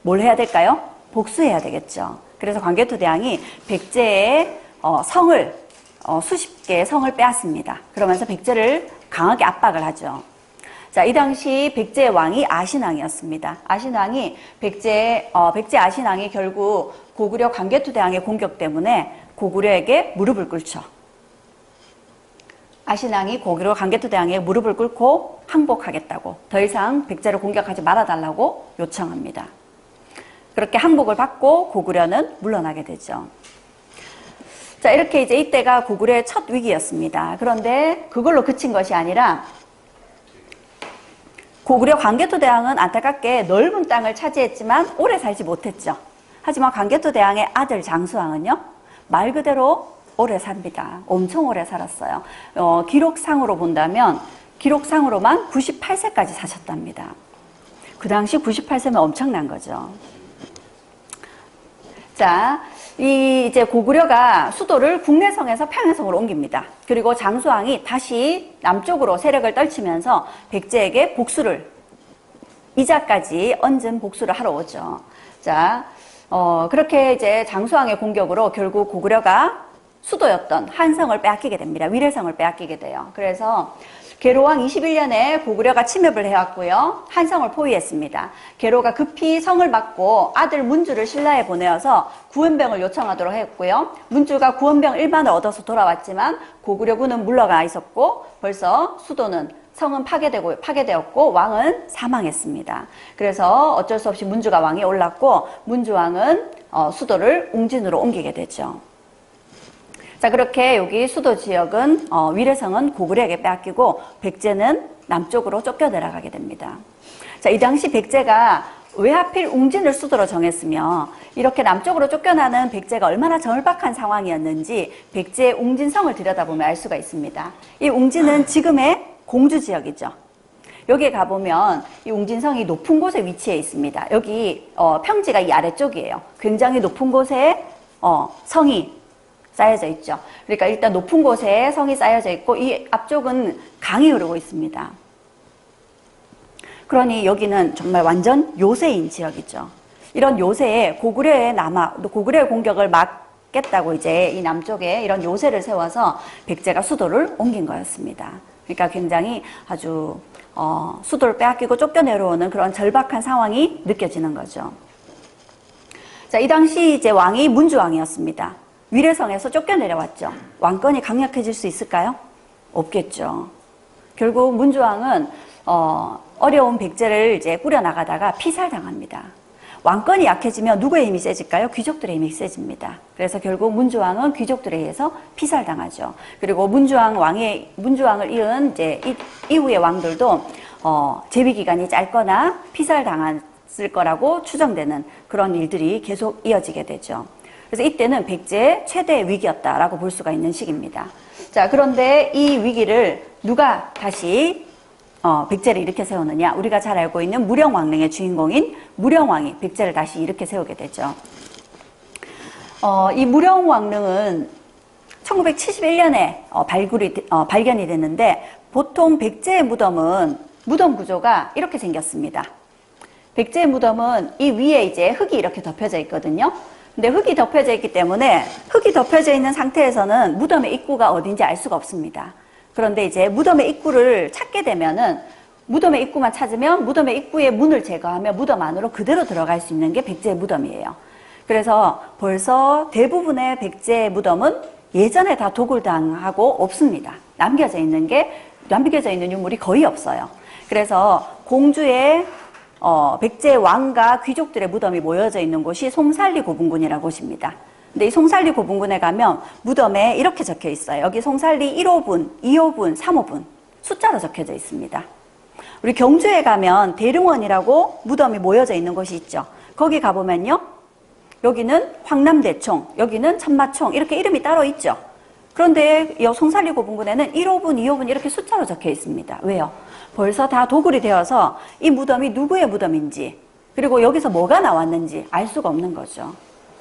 뭘 해야 될까요? 복수해야 되겠죠. 그래서 광개토 대왕이 백제의 성을 수십 개의 성을 빼앗습니다. 그러면서 백제를 강하게 압박을 하죠. 자, 이 당시 백제의 왕이 아신왕이었습니다. 아신왕이 백제 아신왕이 결국 고구려 광개토 대왕의 공격 때문에 고구려에게 무릎을 꿇죠. 아신왕이 고구려 광개토 대왕에게 무릎을 꿇고 항복하겠다고 더 이상 백제를 공격하지 말아달라고 요청합니다. 그렇게 항복을 받고 고구려는 물러나게 되죠. 자, 이렇게 이제 이때가 고구려의 첫 위기였습니다. 그런데 그걸로 그친 것이 아니라 고구려 광개토 대왕은 안타깝게 넓은 땅을 차지했지만 오래 살지 못했죠. 하지만 광개토 대왕의 아들 장수왕은요, 말 그대로 오래 삽니다. 엄청 오래 살았어요. 기록상으로 본다면 기록상으로만 98세까지 사셨답니다. 그 당시 98세면 엄청난 거죠. 자, 이제 고구려가 수도를 국내성에서 평양성으로 옮깁니다. 그리고 장수왕이 다시 남쪽으로 세력을 떨치면서 백제에게 복수를, 이자까지 얹은 복수를 하러 오죠. 자, 그렇게 이제 장수왕의 공격으로 결국 고구려가 수도였던 한성을 빼앗기게 됩니다. 위례성을 빼앗기게 돼요. 그래서 계로왕 21년에 고구려가 침입을 해왔고요. 한성을 포위했습니다. 계로가 급히 성을 받고 아들 문주를 신라에 보내어서 구원병을 요청하도록 했고요. 문주가 구원병 1만을 얻어서 돌아왔지만 고구려군은 물러가 있었고 벌써 성은 파괴되었고 왕은 사망했습니다. 그래서 어쩔 수 없이 문주가 왕에 올랐고 문주왕은 수도를 웅진으로 옮기게 되죠. 자, 그렇게 여기 수도 지역은 위례성은 고구려에게 빼앗기고 백제는 남쪽으로 쫓겨 내려가게 됩니다. 자, 이 당시 백제가 왜 하필 웅진을 수도로 정했으며 이렇게 남쪽으로 쫓겨나는 백제가 얼마나 절박한 상황이었는지 백제의 웅진성을 들여다보면 알 수가 있습니다. 이 웅진은 지금의 공주 지역이죠. 여기에 가보면 이 웅진성이 높은 곳에 위치해 있습니다. 여기 평지가 이 아래쪽이에요. 굉장히 높은 곳에 성이 쌓여져 있죠. 그러니까 일단 높은 곳에 성이 쌓여져 있고 이 앞쪽은 강이 흐르고 있습니다. 그러니 여기는 정말 완전 요새인 지역이죠. 이런 요새에 고구려의 공격을 막겠다고 이제 이 남쪽에 이런 요새를 세워서 백제가 수도를 옮긴 거였습니다. 그러니까 굉장히 아주 수도를 빼앗기고 쫓겨 내려오는 그런 절박한 상황이 느껴지는 거죠. 자, 이 당시 이제 왕이 문주왕이었습니다. 위례성에서 쫓겨내려왔죠. 왕권이 강력해질 수 있을까요? 없겠죠. 결국 문주왕은 어려운 백제를 이제 꾸려나가다가 피살당합니다. 왕권이 약해지면 누구의 힘이 세질까요? 귀족들의 힘이 세집니다. 그래서 결국 문주왕은 귀족들에 의해서 피살당하죠. 그리고 문주왕을 이은 이제 이후의 왕들도 재위 기간이 짧거나 피살당했을 거라고 추정되는 그런 일들이 계속 이어지게 되죠. 그래서 이때는 백제의 최대 위기였다라고 볼 수가 있는 시기입니다. 자, 그런데 이 위기를 누가 다시 백제를 일으켜 세우느냐? 우리가 잘 알고 있는 무령왕릉의 주인공인 무령왕이 백제를 다시 일으켜 세우게 되죠. 이 무령왕릉은 1971년에 발견이 됐는데 보통 백제의 무덤은 무덤 구조가 이렇게 생겼습니다. 백제의 무덤은 이 위에 이제 흙이 이렇게 덮여져 있거든요. 근데 흙이 덮여져 있기 때문에 흙이 덮여져 있는 상태에서는 무덤의 입구가 어딘지 알 수가 없습니다. 그런데 이제 무덤의 입구를 찾게 되면은 무덤의 입구만 찾으면 무덤의 입구의 문을 제거하며 무덤 안으로 그대로 들어갈 수 있는 게 백제의 무덤이에요. 그래서 벌써 대부분의 백제의 무덤은 예전에 다 도굴당하고 없습니다. 남겨져 있는 유물이 거의 없어요. 그래서 공주의 백제 왕과 귀족들의 무덤이 모여져 있는 곳이 송살리 고분군이라는 곳입니다. 근데 이 송살리 고분군에 가면 무덤에 이렇게 적혀 있어요. 여기 송살리 1호분, 2호분, 3호분 숫자로 적혀져 있습니다. 우리 경주에 가면 대릉원이라고 무덤이 모여져 있는 곳이 있죠. 거기 가보면요. 여기는 황남대총, 여기는 천마총 이렇게 이름이 따로 있죠. 그런데 이 송살리 고분군에는 1호분, 2호분 이렇게 숫자로 적혀 있습니다. 왜요? 벌써 다 도굴이 되어서 이 무덤이 누구의 무덤인지 그리고 여기서 뭐가 나왔는지 알 수가 없는 거죠.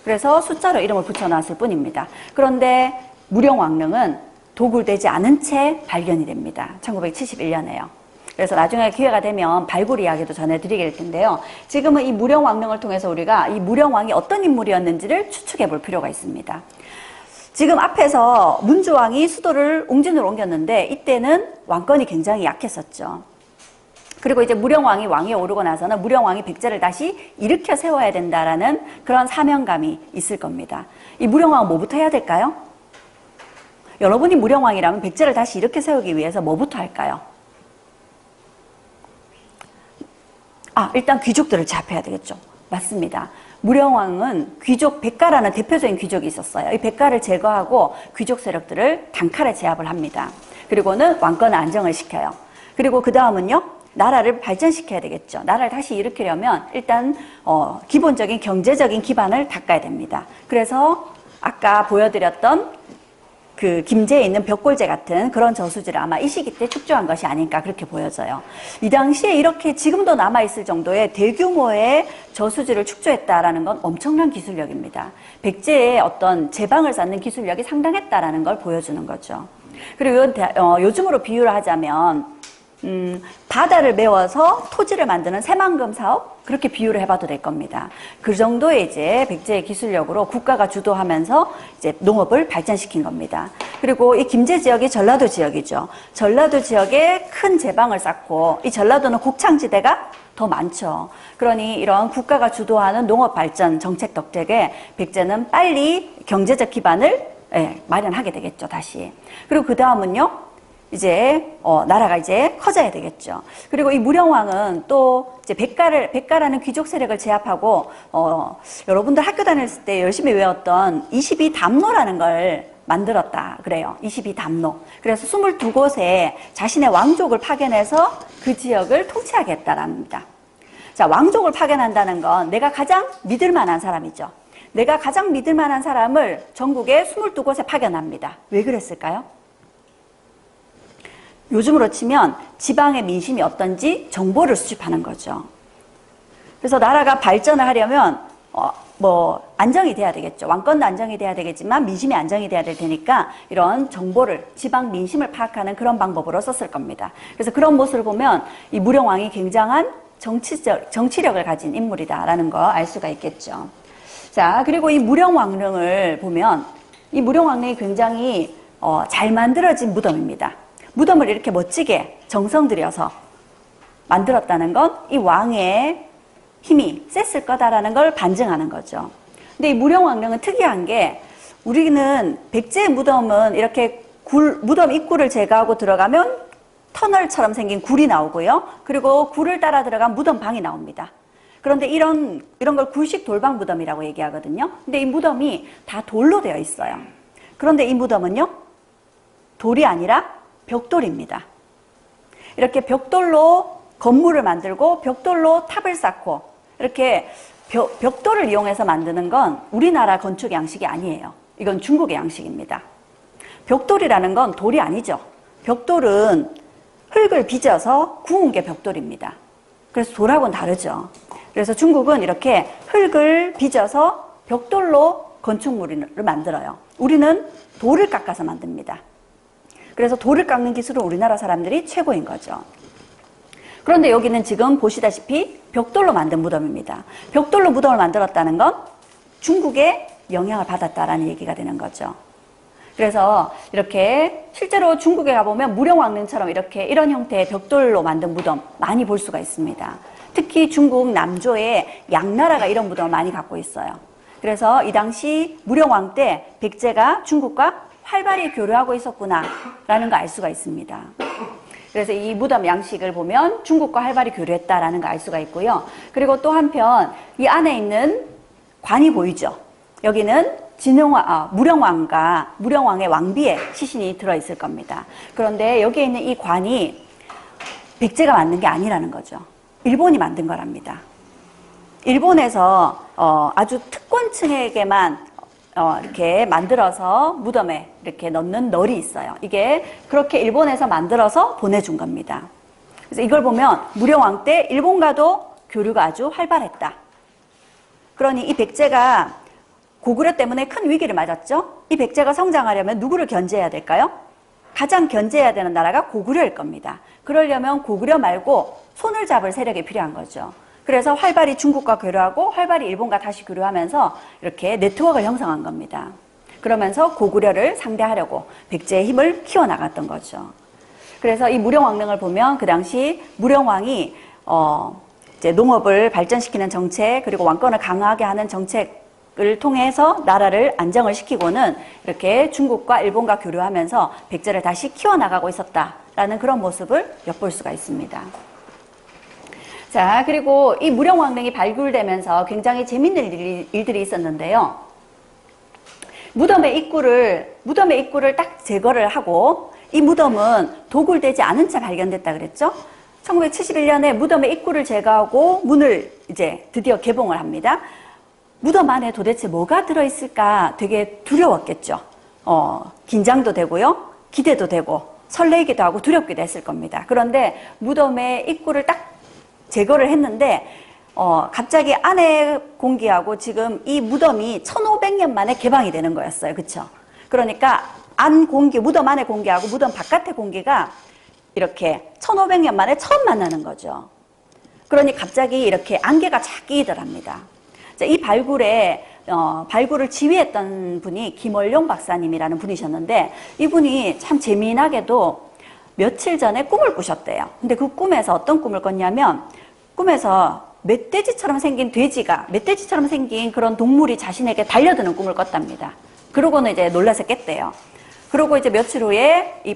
그래서 숫자로 이름을 붙여놨을 뿐입니다. 그런데 무령왕릉은 도굴되지 않은 채 발견이 됩니다. 1971년에요. 그래서 나중에 기회가 되면 발굴 이야기도 전해드리게 될 텐데요. 지금은 이 무령왕릉을 통해서 우리가 이 무령왕이 어떤 인물이었는지를 추측해 볼 필요가 있습니다. 지금 앞에서 문주왕이 수도를 웅진으로 옮겼는데 이때는 왕권이 굉장히 약했었죠. 그리고 이제 무령왕이 왕위에 오르고 나서는 무령왕이 백제를 다시 일으켜 세워야 된다라는 그런 사명감이 있을 겁니다. 이 무령왕은 뭐부터 해야 될까요? 여러분이 무령왕이라면 백제를 다시 일으켜 세우기 위해서 뭐부터 할까요? 일단 귀족들을 제압해야 되겠죠. 맞습니다. 무령왕은 귀족 백가라는 대표적인 귀족이 있었어요. 이 백가를 제거하고 귀족 세력들을 단칼에 제압을 합니다. 그리고는 왕권을 안정을 시켜요. 그리고 그 다음은요. 나라를 발전시켜야 되겠죠. 나라를 다시 일으키려면 일단 기본적인 경제적인 기반을 닦아야 됩니다. 그래서 아까 보여드렸던 그 김제에 있는 벽골제 같은 그런 저수지를 아마 이 시기 때 축조한 것이 아닐까 그렇게 보여져요. 이 당시에 이렇게 지금도 남아있을 정도의 대규모의 저수지를 축조했다라는 건 엄청난 기술력입니다. 백제의 어떤 제방을 쌓는 기술력이 상당했다라는 걸 보여주는 거죠. 그리고 요즘으로 비유를 하자면 바다를 메워서 토지를 만드는 새만금 사업 그렇게 비유를 해봐도 될 겁니다. 그 정도의 이제 백제의 기술력으로 국가가 주도하면서 이제 농업을 발전시킨 겁니다. 그리고 이 김제 지역이 전라도 지역이죠. 전라도 지역에 큰 제방을 쌓고 이 전라도는 곡창지대가 더 많죠. 그러니 이런 국가가 주도하는 농업 발전 정책 덕택에 백제는 빨리 경제적 기반을 마련하게 되겠죠. 다시. 그리고 그 다음은요. 이제 나라가 이제 커져야 되겠죠. 그리고 이 무령왕은 또 이제 백가라는 귀족 세력을 제압하고 여러분들 학교 다녔을 때 열심히 외웠던 22담로라는 걸 만들었다 그래요. 22담로. 그래서 22곳에 자신의 왕족을 파견해서 그 지역을 통치하겠다랍니다. 자, 왕족을 파견한다는 건 내가 가장 믿을 만한 사람이죠. 내가 가장 믿을 만한 사람을 전국에 22곳에 파견합니다. 왜 그랬을까요? 요즘으로 치면 지방의 민심이 어떤지 정보를 수집하는 거죠. 그래서 나라가 발전을 하려면 안정이 돼야 되겠죠. 왕권도 안정이 돼야 되겠지만 민심이 안정이 돼야 될 테니까 이런 정보를 지방 민심을 파악하는 그런 방법으로 썼을 겁니다. 그래서 그런 모습을 보면 이 무령왕이 굉장한 정치력을 가진 인물이다라는 거 알 수가 있겠죠. 자, 그리고 이 무령왕릉을 보면 이 무령왕릉이 굉장히 잘 만들어진 무덤입니다. 무덤을 이렇게 멋지게 정성 들여서 만들었다는 건 이 왕의 힘이 셌을 거다라는 걸 반증하는 거죠. 근데 이 무령왕릉은 특이한 게 우리는 백제의 무덤은 이렇게 무덤 입구를 제거하고 들어가면 터널처럼 생긴 굴이 나오고요. 그리고 굴을 따라 들어간 무덤방이 나옵니다. 그런데 이런 걸 굴식 돌방 무덤이라고 얘기하거든요. 근데 이 무덤이 다 돌로 되어 있어요. 그런데 이 무덤은요. 돌이 아니라 벽돌입니다. 이렇게 벽돌로 건물을 만들고 벽돌로 탑을 쌓고 이렇게 벽돌을 이용해서 만드는 건 우리나라 건축 양식이 아니에요. 이건 중국의 양식입니다. 벽돌이라는 건 돌이 아니죠. 벽돌은 흙을 빚어서 구운 게 벽돌입니다. 그래서 돌하고는 다르죠. 그래서 중국은 이렇게 흙을 빚어서 벽돌로 건축물을 만들어요. 우리는 돌을 깎아서 만듭니다. 그래서 돌을 깎는 기술은 우리나라 사람들이 최고인 거죠. 그런데 여기는 지금 보시다시피 벽돌로 만든 무덤입니다. 벽돌로 무덤을 만들었다는 건 중국의 영향을 받았다라는 얘기가 되는 거죠. 그래서 이렇게 실제로 중국에 가보면 무령왕릉처럼 이렇게 이런 형태의 벽돌로 만든 무덤 많이 볼 수가 있습니다. 특히 중국 남조에 양나라가 이런 무덤을 많이 갖고 있어요. 그래서 이 당시 무령왕 때 백제가 중국과 활발히 교류하고 있었구나라는 거 알 수가 있습니다. 그래서 이 무덤 양식을 보면 중국과 활발히 교류했다라는 거 알 수가 있고요. 그리고 또 한편 이 안에 있는 관이 보이죠. 여기는 무령왕의 왕비의 시신이 들어있을 겁니다. 그런데 여기에 있는 이 관이 백제가 만든 게 아니라는 거죠. 일본이 만든 거랍니다. 일본에서 아주 특권층에게만 이렇게 만들어서 무덤에 이렇게 넣는 널이 있어요. 이게 그렇게 일본에서 만들어서 보내준 겁니다. 그래서 이걸 보면 무령왕 때 일본과도 교류가 아주 활발했다. 그러니 이 백제가 고구려 때문에 큰 위기를 맞았죠. 이 백제가 성장하려면 누구를 견제해야 될까요? 가장 견제해야 되는 나라가 고구려일 겁니다. 그러려면 고구려 말고 손을 잡을 세력이 필요한 거죠. 그래서 활발히 중국과 교류하고 활발히 일본과 다시 교류하면서 이렇게 네트워크를 형성한 겁니다. 그러면서 고구려를 상대하려고 백제의 힘을 키워나갔던 거죠. 그래서 이 무령왕릉을 보면 그 당시 무령왕이 이제 농업을 발전시키는 정책, 그리고 왕권을 강화하게 하는 정책을 통해서 나라를 안정을 시키고는 이렇게 중국과 일본과 교류하면서 백제를 다시 키워나가고 있었다라는 그런 모습을 엿볼 수가 있습니다. 자, 그리고 이 무령왕릉이 발굴되면서 굉장히 재밌는 일들이 있었는데요. 무덤의 입구를 딱 제거를 하고, 이 무덤은 도굴되지 않은 채 발견됐다 그랬죠? 1971년에 무덤의 입구를 제거하고 문을 이제 드디어 개봉을 합니다. 무덤 안에 도대체 뭐가 들어있을까 되게 두려웠겠죠. 긴장도 되고요. 기대도 되고 설레기도 하고 두렵기도 했을 겁니다. 그런데 무덤의 입구를 딱 제거를 했는데 갑자기 안에 공기하고 지금 이 무덤이 1500년 만에 개방이 되는 거였어요. 그쵸? 그러니까 무덤 안의 공기하고 무덤 바깥의 공기가 이렇게 1500년 만에 처음 만나는 거죠. 그러니 갑자기 이렇게 안개가 착 끼이더랍니다. 이 발굴을 지휘했던 분이 김월룡 박사님이라는 분이셨는데, 이분이 참 재미나게도 며칠 전에 꿈을 꾸셨대요. 근데 그 꿈에서 어떤 꿈을 꿨냐면, 꿈에서 멧돼지처럼 생긴 멧돼지처럼 생긴 그런 동물이 자신에게 달려드는 꿈을 꿨답니다. 그러고는 이제 놀라서 깼대요. 그러고 이제 며칠 후에 이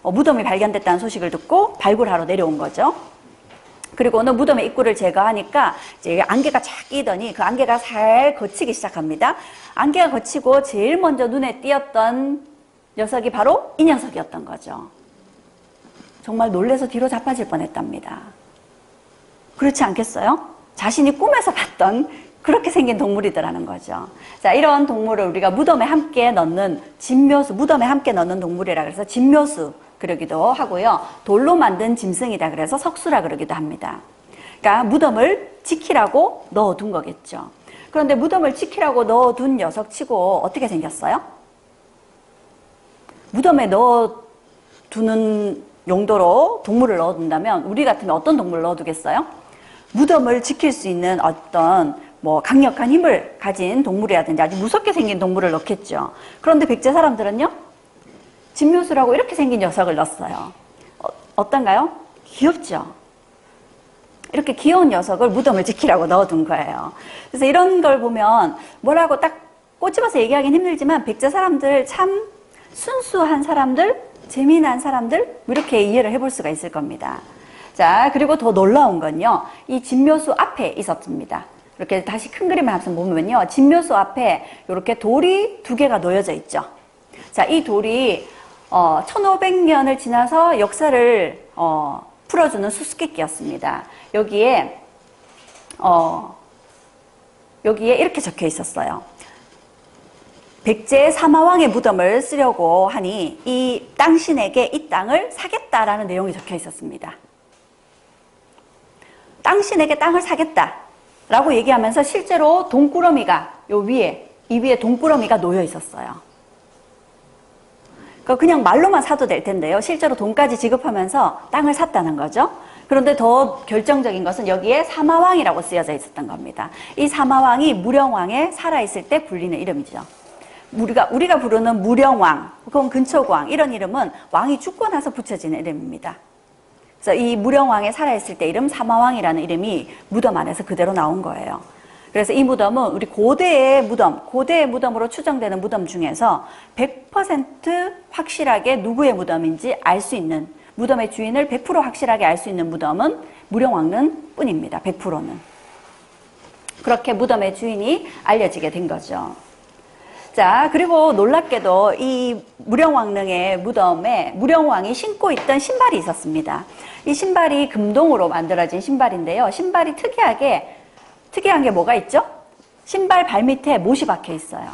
무덤이 발견됐다는 소식을 듣고 발굴하러 내려온 거죠. 그리고는 무덤의 입구를 제거하니까 이제 안개가 착 끼더니 그 안개가 살 걷히기 시작합니다. 안개가 걷히고 제일 먼저 눈에 띄었던 녀석이 바로 이 녀석이었던 거죠. 정말 놀라서 뒤로 자빠질 뻔했답니다. 그렇지 않겠어요? 자신이 꿈에서 봤던 그렇게 생긴 동물이더라는 거죠. 자, 이런 동물을 우리가 무덤에 함께 넣는 동물이라 그래서 진묘수 그러기도 하고요. 돌로 만든 짐승이다 그래서 석수라 그러기도 합니다. 그러니까 무덤을 지키라고 넣어둔 거겠죠. 그런데 무덤을 지키라고 넣어둔 녀석치고 어떻게 생겼어요? 무덤에 넣어두는 용도로 동물을 넣어둔다면 우리 같으면 어떤 동물을 넣어두겠어요? 무덤을 지킬 수 있는 어떤 강력한 힘을 가진 동물이라든지 아주 무섭게 생긴 동물을 넣겠죠. 그런데 백제 사람들은요, 진묘수라고 이렇게 생긴 녀석을 넣었어요. 어떤가요? 귀엽죠? 이렇게 귀여운 녀석을 무덤을 지키라고 넣어둔 거예요. 그래서 이런 걸 보면 뭐라고 딱 꼬집어서 얘기하기는 힘들지만 백제 사람들 참 순수한 사람들, 재미난 사람들 이렇게 이해를 해볼 수가 있을 겁니다. 자, 그리고 더 놀라운 건요, 이 진묘수 앞에 있었습니다. 이렇게 다시 큰 그림을 한번 보면요, 진묘수 앞에 이렇게 돌이 2개가 놓여져 있죠. 자, 이 돌이 1500년을 지나서 역사를 풀어주는 수수께끼였습니다. 여기에 이렇게 적혀 있었어요. 백제의 사마왕의 무덤을 쓰려고 하니 이 당신에게 이 땅을 사겠다라는 내용이 적혀 있었습니다. 당신에게 땅을 사겠다라고 얘기하면서 실제로 돈꾸러미가 이 위에 돈꾸러미가 놓여 있었어요. 그냥 말로만 사도 될 텐데요. 실제로 돈까지 지급하면서 땅을 샀다는 거죠. 그런데 더 결정적인 것은 여기에 사마왕이라고 쓰여져 있었던 겁니다. 이 사마왕이 무령왕에 살아있을 때 불리는 이름이죠. 우리가 부르는 무령왕, 혹은 근초고왕 이런 이름은 왕이 죽고 나서 붙여지는 이름입니다. 그래서 이 무령왕이 살아있을 때 이름 사마왕이라는 이름이 무덤 안에서 그대로 나온 거예요. 그래서 이 무덤은 우리 고대의 무덤으로 추정되는 무덤 중에서 100% 확실하게 누구의 무덤인지 알 수 있는, 무덤의 주인을 100% 확실하게 알 수 있는 무덤은 무령왕릉 뿐입니다. 100%는. 그렇게 무덤의 주인이 알려지게 된 거죠. 자, 그리고 놀랍게도 이 무령왕릉의 무덤에 무령왕이 신고 있던 신발이 있었습니다. 이 신발이 금동으로 만들어진 신발인데요. 신발이 특이한 게 뭐가 있죠? 신발 발밑에 못이 박혀 있어요.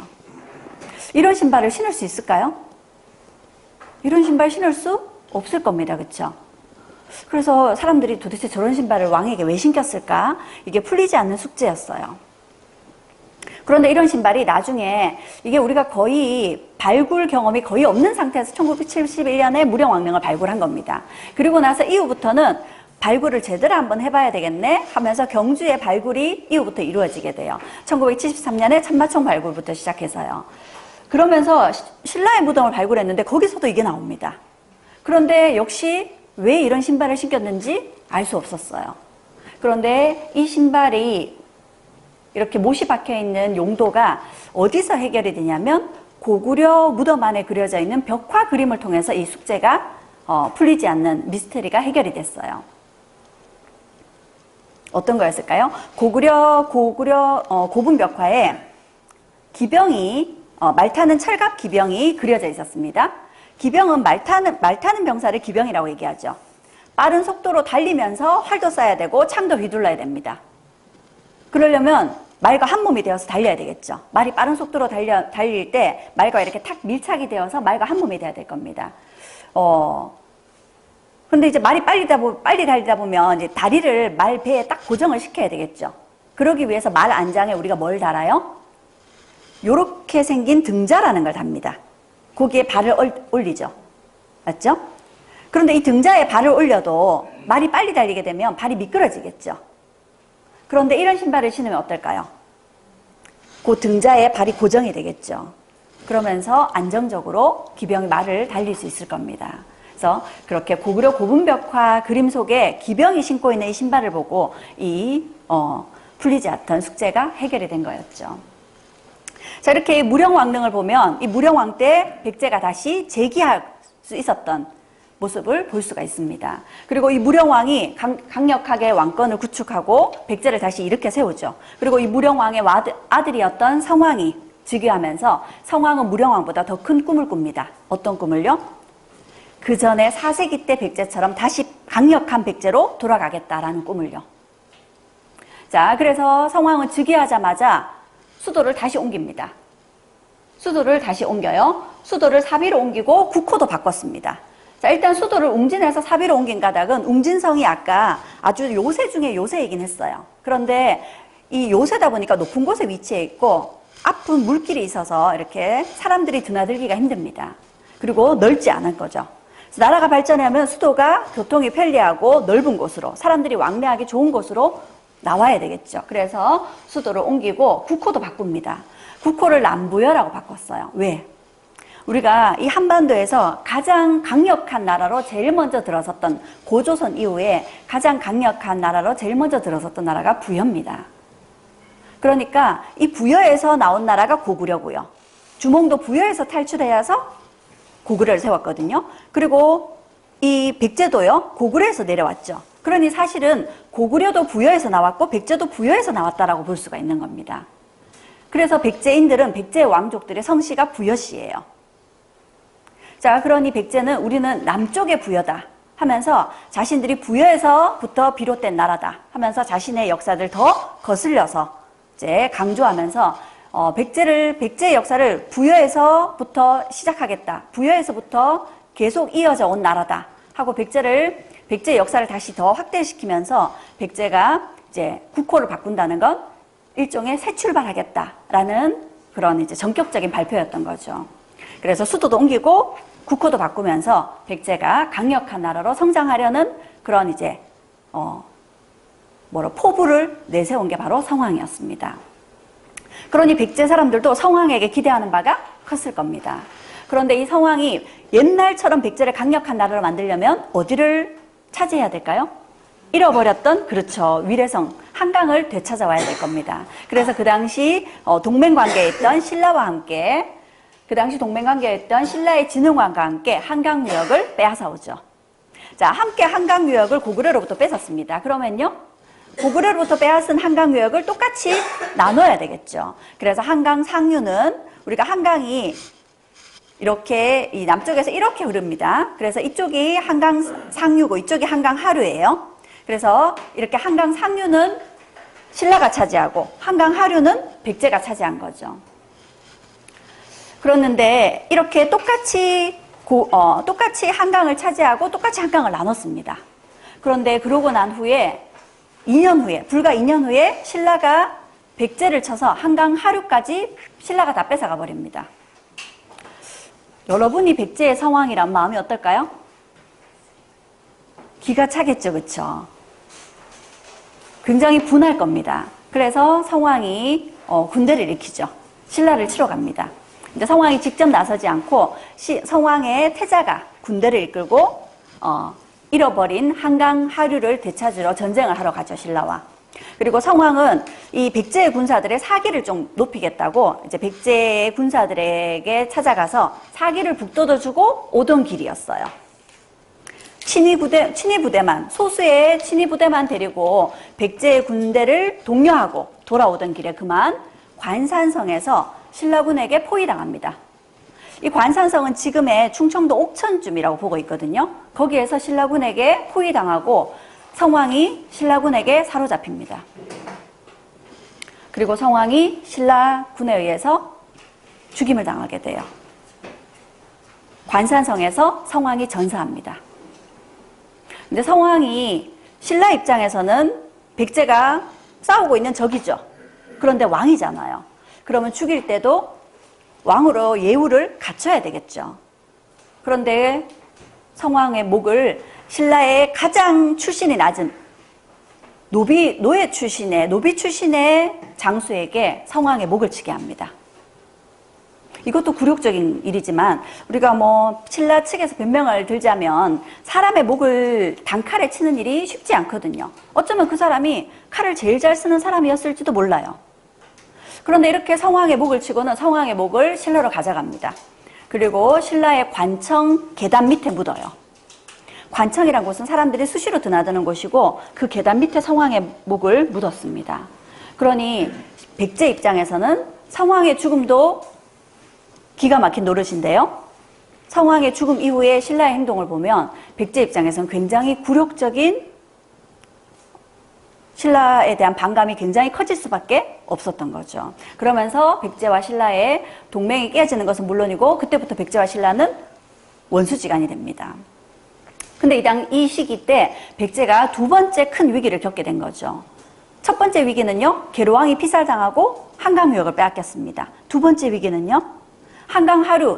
이런 신발을 신을 수 있을까요? 이런 신발 신을 수 없을 겁니다. 그렇죠? 그래서 사람들이 도대체 저런 신발을 왕에게 왜 신겼을까? 이게 풀리지 않는 숙제였어요. 그런데 이런 신발이 나중에 이게 우리가 거의 발굴 경험이 거의 없는 상태에서 1971년에 무령왕릉을 발굴한 겁니다. 그리고 나서 이후부터는 발굴을 제대로 한번 해봐야 되겠네 하면서 경주의 발굴이 이후부터 이루어지게 돼요. 1973년에 참마총 발굴부터 시작해서요. 그러면서 신라의 무덤을 발굴했는데 거기서도 이게 나옵니다. 그런데 역시 왜 이런 신발을 신겼는지 알 수 없었어요. 그런데 이 신발이 이렇게 못이 박혀있는 용도가 어디서 해결이 되냐면 고구려 무덤 안에 그려져 있는 벽화 그림을 통해서 이 숙제가 풀리지 않는 미스터리가 해결이 됐어요. 어떤 거였을까요? 고분 벽화에 기병이 말 타는 철갑 기병이 그려져 있었습니다. 기병은 말 타는 병사를 기병이라고 얘기하죠. 빠른 속도로 달리면서 활도 쏴야 되고 창도 휘둘러야 됩니다. 그러려면 말과 한 몸이 되어서 달려야 되겠죠. 말이 빠른 속도로 달릴 때 말과 이렇게 탁 밀착이 되어서 말과 한 몸이 돼야 될 겁니다. 근데 이제 말이 빨리 달리다 보면 이제 다리를 말 배에 딱 고정을 시켜야 되겠죠. 그러기 위해서 말 안장에 우리가 뭘 달아요? 요렇게 생긴 등자라는 걸 답니다. 거기에 발을 올리죠. 맞죠? 그런데 이 등자에 발을 올려도 말이 빨리 달리게 되면 발이 미끄러지겠죠. 그런데 이런 신발을 신으면 어떨까요? 그 등자에 발이 고정이 되겠죠. 그러면서 안정적으로 기병이 말을 달릴 수 있을 겁니다. 그래서 그렇게 고구려 고분벽화 그림 속에 기병이 신고 있는 이 신발을 보고 풀리지 않던 숙제가 해결이 된 거였죠. 자, 이렇게 무령왕릉을 보면 이 무령왕 때 백제가 다시 재기할 수 있었던 모습을 볼 수가 있습니다. 그리고 이 무령왕이 강력하게 왕권을 구축하고 백제를 다시 일으켜 세우죠. 그리고 이 무령왕의 아들이었던 성왕이 즉위하면서 성왕은 무령왕보다 더 큰 꿈을 꿉니다. 어떤 꿈을요? 그 전에 4세기 때 백제처럼 다시 강력한 백제로 돌아가겠다라는 꿈을요. 자, 그래서 성왕은 즉위하자마자 수도를 다시 옮깁니다. 수도를 다시 옮겨요. 수도를 사비로 옮기고 국호도 바꿨습니다. 자, 일단 수도를 웅진에서 사비로 옮긴 까닭은 웅진성이 아까 아주 요새 중에 요새이긴 했어요. 그런데 이 요새다 보니까 높은 곳에 위치해 있고 앞은 물길이 있어서 이렇게 사람들이 드나들기가 힘듭니다. 그리고 넓지 않은 거죠. 나라가 발전하면 수도가 교통이 편리하고 넓은 곳으로, 사람들이 왕래하기 좋은 곳으로 나와야 되겠죠. 그래서 수도를 옮기고 국호도 바꿉니다. 국호를 남부여라고 바꿨어요. 왜? 우리가 이 한반도에서 가장 강력한 나라로 제일 먼저 들어섰던, 고조선 이후에 가장 강력한 나라로 제일 먼저 들어섰던 나라가 부여입니다. 그러니까 이 부여에서 나온 나라가 고구려고요. 주몽도 부여에서 탈출해서 고구려를 세웠거든요. 그리고 이 백제도요, 고구려에서 내려왔죠. 그러니 사실은 고구려도 부여에서 나왔고 백제도 부여에서 나왔다라고 볼 수가 있는 겁니다. 그래서 백제인들은, 백제 왕족들의 성씨가 부여씨예요. 자, 그러니 백제는 우리는 남쪽의 부여다 하면서 자신들이 부여에서부터 비롯된 나라다 하면서 자신의 역사를 더 거슬려서 이제 강조하면서 백제의 역사를 부여에서부터 시작하겠다. 부여에서부터 계속 이어져 온 나라다 하고 백제의 역사를 다시 더 확대시키면서 백제가 이제 국호를 바꾼다는 건 일종의 새 출발하겠다라는 그런 이제 전격적인 발표였던 거죠. 그래서 수도도 옮기고 국호도 바꾸면서 백제가 강력한 나라로 성장하려는 그런 이제 포부를 내세운 게 바로 성왕이었습니다. 그러니 백제 사람들도 성왕에게 기대하는 바가 컸을 겁니다. 그런데 이 성왕이 옛날처럼 백제를 강력한 나라로 만들려면 어디를 차지해야 될까요? 잃어버렸던, 그렇죠, 위례성, 한강을 되찾아와야 될 겁니다. 그래서 그 당시 동맹관계에 있던 신라와 함께, 그 당시 동맹관계에 있던 신라의 진흥왕과 함께 한강유역을 빼앗아오죠. 자, 함께 한강유역을 고구려로부터 뺏었습니다. 그러면요, 고구려로부터 빼앗은 한강유역을 똑같이 나눠야 되겠죠. 그래서 한강 상류는, 우리가 한강이 이렇게 이 남쪽에서 이렇게 흐릅니다. 그래서 이쪽이 한강 상류고 이쪽이 한강 하류예요. 그래서 이렇게 한강 상류는 신라가 차지하고 한강 하류는 백제가 차지한 거죠. 그렇는데 이렇게 똑같이 한강을 차지하고 똑같이 한강을 나눴습니다. 그런데 그러고 난 후에 2년 후에, 불과 2년 후에 신라가 백제를 쳐서 한강 하류까지 신라가 다 뺏어가 버립니다. 여러분이 백제의 성왕이란 마음이 어떨까요? 기가 차겠죠, 그쵸? 굉장히 분할 겁니다. 그래서 성왕이 군대를 일으키죠. 신라를 치러 갑니다. 이제 성왕이 직접 나서지 않고 성왕의 태자가 군대를 이끌고 잃어버린 한강 하류를 되찾으러 전쟁을 하러 가죠, 신라와. 그리고 성왕은 이 백제의 군사들의 사기를 좀 높이겠다고 이제 백제의 군사들에게 찾아가서 사기를 북돋워주고 오던 길이었어요. 친위부대만, 소수의 친위부대만 데리고 백제의 군대를 독려하고 돌아오던 길에 그만 관산성에서 신라군에게 포위당합니다. 이 관산성은 지금의 충청도 옥천쯤이라고 보고 있거든요. 거기에서 신라군에게 포위당하고 성왕이 신라군에게 사로잡힙니다. 그리고 성왕이 신라군에 의해서 죽임을 당하게 돼요. 관산성에서 성왕이 전사합니다. 근데 성왕이 신라 입장에서는 백제가 싸우고 있는 적이죠. 그런데 왕이잖아요. 그러면 죽일 때도 왕으로 예우를 갖춰야 되겠죠. 그런데 성왕의 목을 신라의 가장 출신이 낮은 노비 출신의 장수에게 성왕의 목을 치게 합니다. 이것도 굴욕적인 일이지만 우리가 신라 측에서 변명을 들자면 사람의 목을 단칼에 치는 일이 쉽지 않거든요. 어쩌면 그 사람이 칼을 제일 잘 쓰는 사람이었을지도 몰라요. 그런데 이렇게 성왕의 목을 치고는 성왕의 목을 신라로 가져갑니다. 그리고 신라의 관청 계단 밑에 묻어요. 관청이란 곳은 사람들이 수시로 드나드는 곳이고 그 계단 밑에 성왕의 목을 묻었습니다. 그러니 백제 입장에서는 성왕의 죽음도 기가 막힌 노릇인데요. 성왕의 죽음 이후에 신라의 행동을 보면 백제 입장에서는 굉장히 굴욕적인, 신라에 대한 반감이 굉장히 커질 수밖에 없었던 거죠. 그러면서 백제와 신라의 동맹이 깨지는 것은 물론이고 그때부터 백제와 신라는 원수지간이 됩니다. 근데 이 시기 때 백제가 두 번째 큰 위기를 겪게 된 거죠. 첫 번째 위기는요, 계로왕이 피살당하고 한강유역을 빼앗겼습니다. 두 번째 위기는요,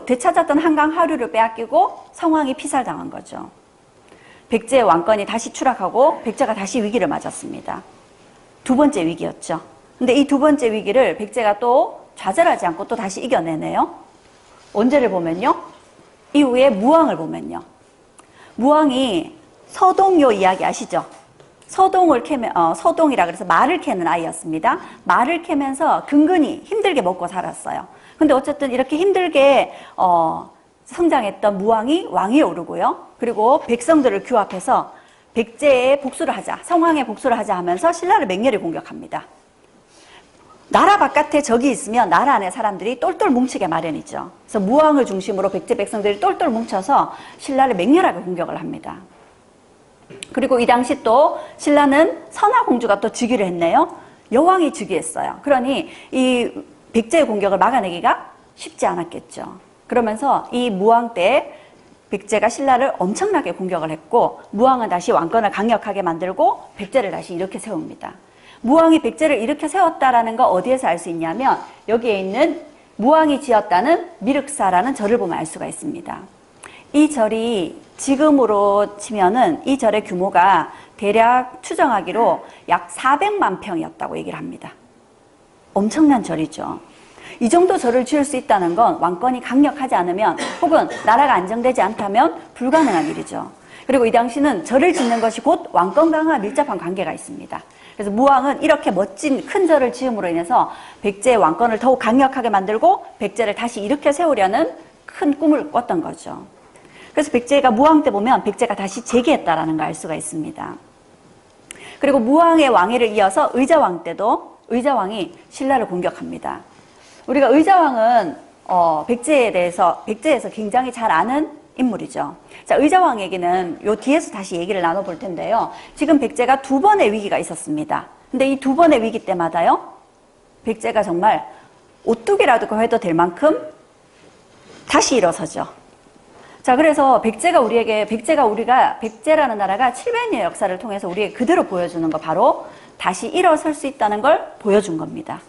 되찾았던 한강 하류를 빼앗기고 성왕이 피살당한 거죠. 백제의 왕권이 다시 추락하고 백제가 다시 위기를 맞았습니다. 두 번째 위기였죠. 근데 이 두 번째 위기를 백제가 또 좌절하지 않고 또 다시 이겨내네요. 언제를 보면요, 이후에 무왕을 보면요, 무왕이 서동요 이야기 아시죠? 서동이라 그래서 말을 캐는 아이였습니다. 말을 캐면서 근근히 힘들게 먹고 살았어요. 근데 어쨌든 이렇게 힘들게 성장했던 무왕이 왕위에 오르고요. 그리고 백성들을 규합해서 백제의 복수를 하자, 성왕의 복수를 하자 하면서 신라를 맹렬히 공격합니다. 나라 바깥에 적이 있으면 나라 안에 사람들이 똘똘 뭉치게 마련이죠. 그래서 무왕을 중심으로 백제 백성들이 똘똘 뭉쳐서 신라를 맹렬하게 공격을 합니다. 그리고 이 당시 또 신라는 선화공주가 또 즉위를 했네요. 여왕이 즉위했어요. 그러니 이 백제의 공격을 막아내기가 쉽지 않았겠죠. 그러면서 이 무왕 때 백제가 신라를 엄청나게 공격을 했고 무왕은 다시 왕권을 강력하게 만들고 백제를 다시 일으켜 세웁니다. 무왕이 백제를 일으켜 세웠다라는 거 어디에서 알 수 있냐면 여기에 있는 무왕이 지었다는 미륵사라는 절을 보면 알 수가 있습니다. 이 절이 지금으로 치면은 이 절의 규모가 대략 추정하기로 약 400만 평이었다고 얘기를 합니다. 엄청난 절이죠. 이 정도 절을 지을 수 있다는 건 왕권이 강력하지 않으면 혹은 나라가 안정되지 않다면 불가능한 일이죠. 그리고 이 당시는 절을 짓는 것이 곧 왕권과의 밀접한 관계가 있습니다. 그래서 무왕은 이렇게 멋진 큰 절을 지음으로 인해서 백제의 왕권을 더욱 강력하게 만들고 백제를 다시 일으켜 세우려는 큰 꿈을 꿨던 거죠. 그래서 백제가 무왕 때 보면 백제가 다시 재기했다라는 걸 알 수가 있습니다. 그리고 무왕의 왕위를 이어서 의자왕 때도 의자왕이 신라를 공격합니다. 우리가 의자왕은 백제에서 굉장히 잘 아는 인물이죠. 자, 의자왕 얘기는 요 뒤에서 다시 얘기를 나눠볼 텐데요. 지금 백제가 두 번의 위기가 있었습니다. 근데 이 두 번의 위기 때마다요, 백제가 정말 오뚜기라도 해도 될 만큼 다시 일어서죠. 자, 그래서 백제라는 나라가 700년의 역사를 통해서 우리에게 그대로 보여주는 거, 바로 다시 일어설 수 있다는 걸 보여준 겁니다.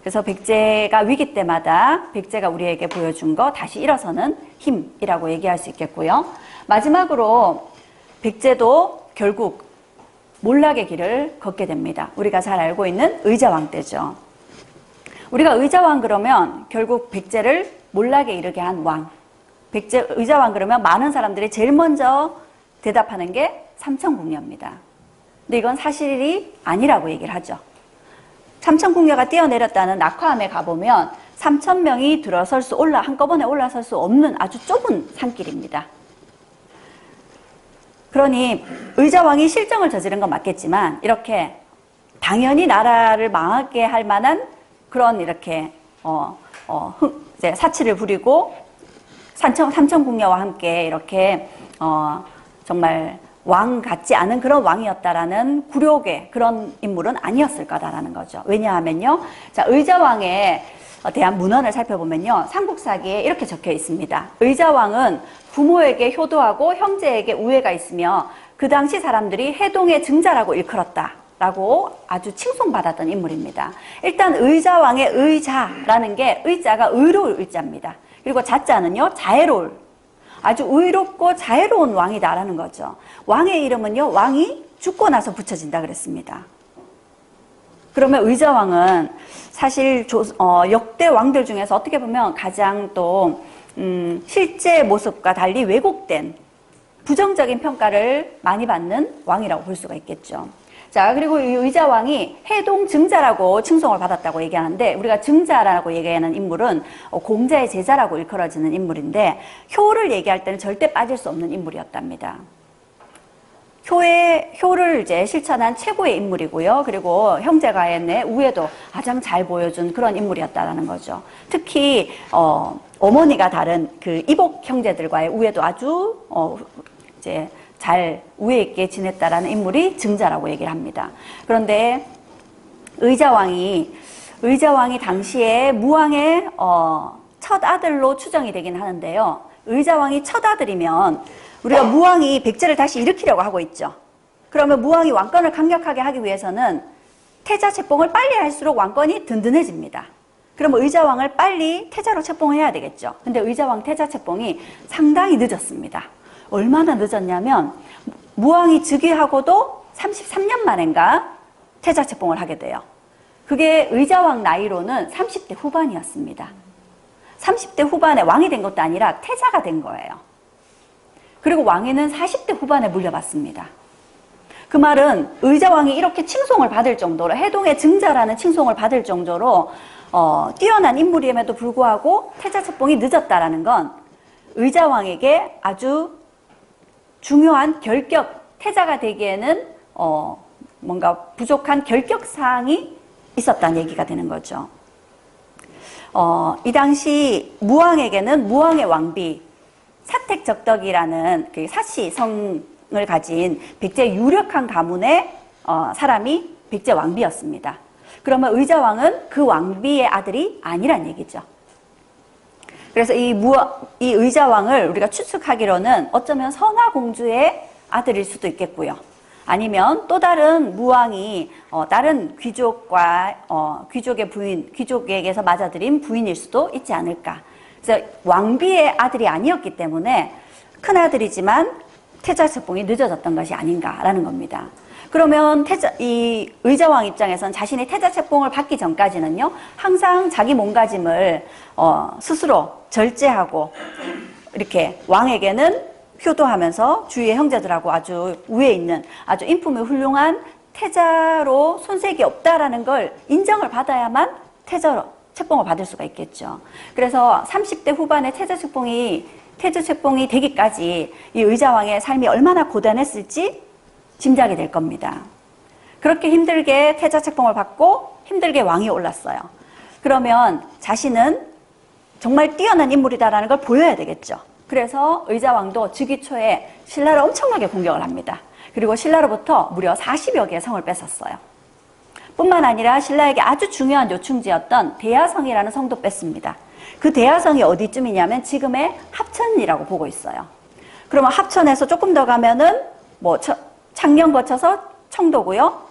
그래서 백제가 위기 때마다 백제가 우리에게 보여준 거, 다시 일어서는 힘이라고 얘기할 수 있겠고요. 마지막으로 백제도 결국 몰락의 길을 걷게 됩니다. 우리가 잘 알고 있는 의자왕 때죠. 우리가 의자왕 그러면 결국 백제를 몰락에 이르게 한 왕. 의자왕 그러면 많은 사람들이 제일 먼저 대답하는 게 삼천궁녀입니다. 근데 이건 사실이 아니라고 얘기를 하죠. 삼천궁녀가 뛰어내렸다는 낙화암에 가보면 3,000명이 한꺼번에 올라설 수 없는 아주 좁은 산길입니다. 그러니 의자왕이 실정을 저지른 건 맞겠지만, 이렇게 당연히 나라를 망하게 할 만한 그런 이렇게 이제 사치를 부리고 삼천궁녀와 함께 이렇게 정말 왕 같지 않은 그런 왕이었다라는 굴욕의 그런 인물은 아니었을 거다라는 거죠. 왜냐하면요, 자, 의자왕에 대한 문헌을 살펴보면요, 삼국사기에 이렇게 적혀 있습니다. 의자왕은 부모에게 효도하고 형제에게 우애가 있으며 그 당시 사람들이 해동의 증자라고 일컬었다라고 아주 칭송받았던 인물입니다. 일단 의자왕의 의자라는 게 의자가 의로울 의자입니다. 그리고 자자는요, 자애로울, 아주 의롭고 자애로운 왕이다라는 거죠. 왕의 이름은요, 왕이 죽고 나서 붙여진다 그랬습니다. 그러면 의자왕은 사실 역대 왕들 중에서 어떻게 보면 가장 또 실제 모습과 달리 왜곡된 부정적인 평가를 많이 받는 왕이라고 볼 수가 있겠죠. 자, 그리고 이 의자왕이 해동 증자라고 칭송을 받았다고 얘기하는데, 우리가 증자라고 얘기하는 인물은 공자의 제자라고 일컬어지는 인물인데, 효를 얘기할 때는 절대 빠질 수 없는 인물이었답니다. 효를 이제 실천한 최고의 인물이고요. 그리고 형제간의 우애도 가장 잘 보여준 그런 인물이었다라는 거죠. 특히 어머니가 다른 그 이복 형제들과의 우애도 아주 이제 잘 우애 있게 지냈다라는 인물이 증자라고 얘기를 합니다. 그런데 의자왕이 당시에 무왕의 첫 아들로 추정이 되긴 하는데요. 의자왕이 첫 아들이면 우리가 무왕이 백제를 다시 일으키려고 하고 있죠. 그러면 무왕이 왕권을 강력하게 하기 위해서는 태자 책봉을 빨리 할수록 왕권이 든든해집니다. 그러면 의자왕을 빨리 태자로 책봉해야 되겠죠. 근데 의자왕 태자 책봉이 상당히 늦었습니다. 얼마나 늦었냐면 무왕이 즉위하고도 33년 만인가 태자 책봉을 하게 돼요. 그게 의자왕 나이로는 30대 후반이었습니다. 30대 후반에 왕이 된 것도 아니라 태자가 된 거예요. 그리고 왕위는 40대 후반에 물려받습니다. 그 말은 의자왕이 이렇게 칭송을 받을 정도로, 해동의 증자라는 칭송을 받을 정도로 뛰어난 인물임에도 불구하고 태자 책봉이 늦었다라는 건 의자왕에게 아주 중요한 태자가 되기에는 뭔가 부족한 결격사항이 있었다는 얘기가 되는 거죠. 이 당시 무왕에게는 무왕의 왕비 사택적덕이라는 그 사시성을 가진 백제 유력한 가문의 사람이 백제 왕비였습니다. 그러면 의자왕은 그 왕비의 아들이 아니란 얘기죠. 그래서 이 의자왕을 우리가 추측하기로는 어쩌면 선화공주의 아들일 수도 있겠고요. 아니면 또 다른 무왕이 다른 귀족에게서 맞아들인 부인일 수도 있지 않을까. 그래서 왕비의 아들이 아니었기 때문에 큰아들이지만 태자책봉이 늦어졌던 것이 아닌가라는 겁니다. 그러면 이 의자왕 입장에선 자신이 태자책봉을 받기 전까지는요, 항상 자기 몸가짐을 스스로 절제하고 이렇게 왕에게는 효도하면서 주위의 형제들하고 아주 위에 있는 아주 인품이 훌륭한 태자로 손색이 없다라는 걸 인정을 받아야만 태자책봉을 받을 수가 있겠죠. 그래서 30대 후반에 태자책봉이 되기까지 이 의자왕의 삶이 얼마나 고단했을지 짐작이 될 겁니다. 그렇게 힘들게 태자책봉을 받고 힘들게 왕이 올랐어요. 그러면 자신은 정말 뛰어난 인물이다라는 걸 보여야 되겠죠. 그래서 의자왕도 즉위 초에 신라를 엄청나게 공격을 합니다. 그리고 신라로부터 무려 40여 개의 성을 뺏었어요. 뿐만 아니라 신라에게 아주 중요한 요충지였던 대야성이라는 성도 뺐습니다. 그 대야성이 어디쯤이냐면 지금의 합천이라고 보고 있어요. 그러면 합천에서 조금 더 가면은 창녕 거쳐서 청도고요.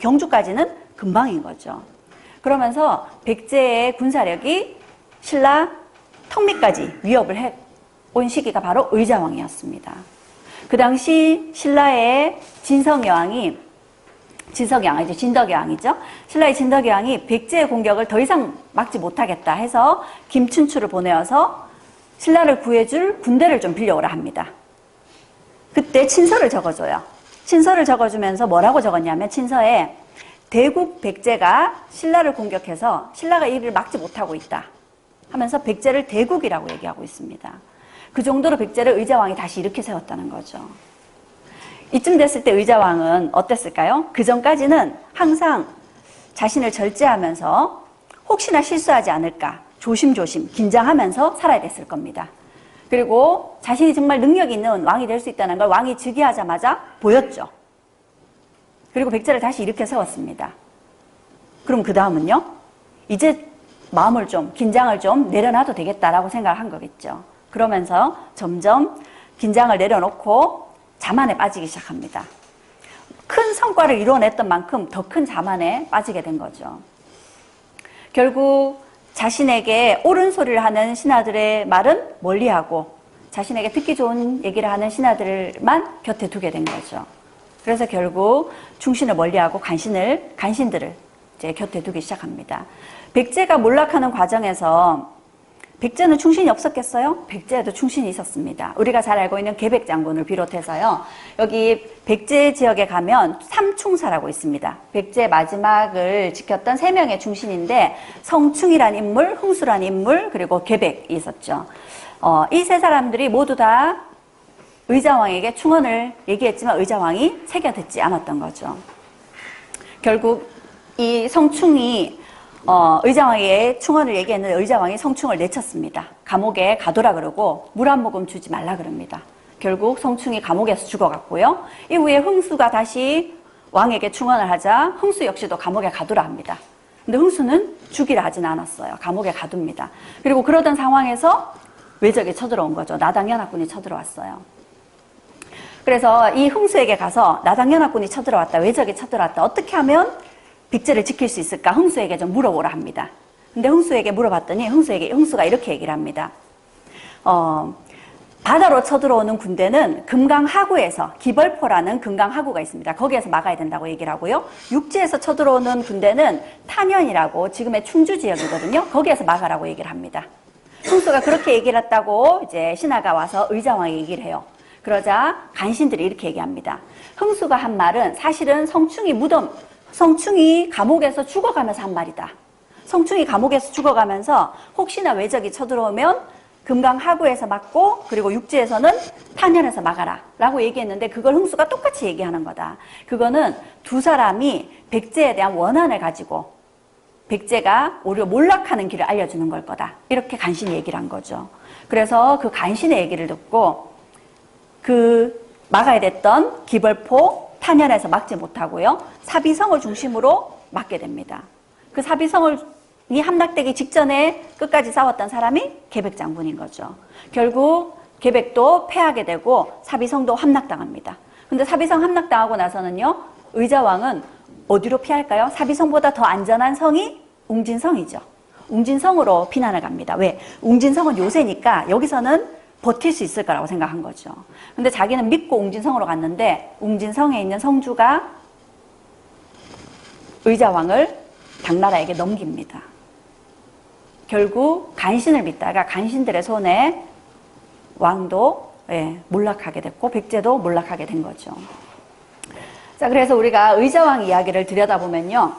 경주까지는 금방인 거죠. 그러면서 백제의 군사력이 신라 턱밑까지 위협을 해온 시기가 바로 의자왕이었습니다. 그 당시 신라의 진덕여왕이죠. 신라의 진덕여왕이 백제의 공격을 더 이상 막지 못하겠다 해서 김춘추를 보내어서 신라를 구해줄 군대를 좀 빌려오라 합니다. 그때 친서를 적어줘요. 친서를 적어주면서 뭐라고 적었냐면 친서에 대국 백제가 신라를 공격해서 신라가 이를 막지 못하고 있다 하면서 백제를 대국이라고 얘기하고 있습니다. 그 정도로 백제를 의자왕이 다시 일으켜 세웠다는 거죠. 이쯤 됐을 때 의자왕은 어땠을까요? 그 전까지는 항상 자신을 절제하면서 혹시나 실수하지 않을까 조심조심 긴장하면서 살아야 됐을 겁니다. 그리고 자신이 정말 능력이 있는 왕이 될 수 있다는 걸 왕이 즉위하자마자 보였죠. 그리고 백제를 다시 일으켜 세웠습니다. 그럼 그 다음은요? 이제 마음을 좀, 긴장을 좀 내려놔도 되겠다라고 생각을 한 거겠죠. 그러면서 점점 긴장을 내려놓고 자만에 빠지기 시작합니다. 큰 성과를 이뤄냈던 만큼 더 큰 자만에 빠지게 된 거죠. 결국 자신에게 옳은 소리를 하는 신하들의 말은 멀리하고 자신에게 듣기 좋은 얘기를 하는 신하들만 곁에 두게 된 거죠. 그래서 결국 충신을 멀리하고 간신들을 이제 곁에 두기 시작합니다. 백제가 몰락하는 과정에서 백제는 충신이 없었겠어요? 백제에도 충신이 있었습니다. 우리가 잘 알고 있는 계백장군을 비롯해서요. 여기 백제 지역에 가면 삼충사라고 있습니다. 백제의 마지막을 지켰던 3명의 충신인데 성충이란 인물, 흥수란 인물, 그리고 계백이 있었죠. 이 3사람들이 모두 다 의자왕에게 충언을 얘기했지만 의자왕이 새겨듣지 않았던 거죠. 결국 이 성충이 의자왕에게 충언을 얘기했는데 의자왕이 성충을 내쳤습니다. 감옥에 가둬라 그러고 물 한 모금 주지 말라 그럽니다. 결국 성충이 감옥에서 죽어갔고요. 이후에 흥수가 다시 왕에게 충언을 하자 흥수 역시도 감옥에 가두라 합니다. 근데 흥수는 죽이라 하진 않았어요. 감옥에 가둡니다. 그리고 그러던 상황에서 외적이 쳐들어온 거죠. 나당연합군이 쳐들어왔어요. 그래서 이 흥수에게 가서 나당연합군이 쳐들어왔다, 외적이 쳐들어왔다, 어떻게 하면 백제를 지킬 수 있을까? 흥수에게 좀 물어보라 합니다. 근데 흥수에게 물어봤더니 흥수가 이렇게 얘기를 합니다. 바다로 쳐들어오는 군대는 금강하구에서 기벌포라는 금강하구가 있습니다. 거기에서 막아야 된다고 얘기를 하고요. 육지에서 쳐들어오는 군대는 탄현이라고 지금의 충주 지역이거든요. 거기에서 막아라고 얘기를 합니다. 흥수가 그렇게 얘기를 했다고 이제 신하가 와서 의자왕에게 얘기를 해요. 그러자 간신들이 이렇게 얘기합니다. 흥수가 한 말은 사실은 성충이 감옥에서 죽어가면서 한 말이다. 성충이 감옥에서 죽어가면서 혹시나 외적이 쳐들어오면 금강하구에서 막고 그리고 육지에서는 탄현에서 막아라 라고 얘기했는데 그걸 흥수가 똑같이 얘기하는 거다. 그거는 두 사람이 백제에 대한 원한을 가지고 백제가 오히려 몰락하는 길을 알려주는 걸 거다. 이렇게 간신히 얘기를 한 거죠. 그래서 그 간신의 얘기를 듣고 그 막아야 됐던 기벌포 탄현에서 막지 못하고요. 사비성을 중심으로 막게 됩니다. 그 사비성이 함락되기 직전에 끝까지 싸웠던 사람이 계백장군인 거죠. 결국 계백도 패하게 되고 사비성도 함락당합니다. 근데 사비성 함락당하고 나서는요. 의자왕은 어디로 피할까요? 사비성보다 더 안전한 성이 웅진성이죠. 웅진성으로 피난을 갑니다. 왜? 웅진성은 요새니까 여기서는 버틸 수 있을 거라고 생각한 거죠. 근데 자기는 믿고 웅진성으로 갔는데 웅진성에 있는 성주가 의자왕을 당나라에게 넘깁니다. 결국 간신을 믿다가 간신들의 손에 왕도 몰락하게 됐고 백제도 몰락하게 된 거죠. 자, 그래서 우리가 의자왕 이야기를 들여다보면요.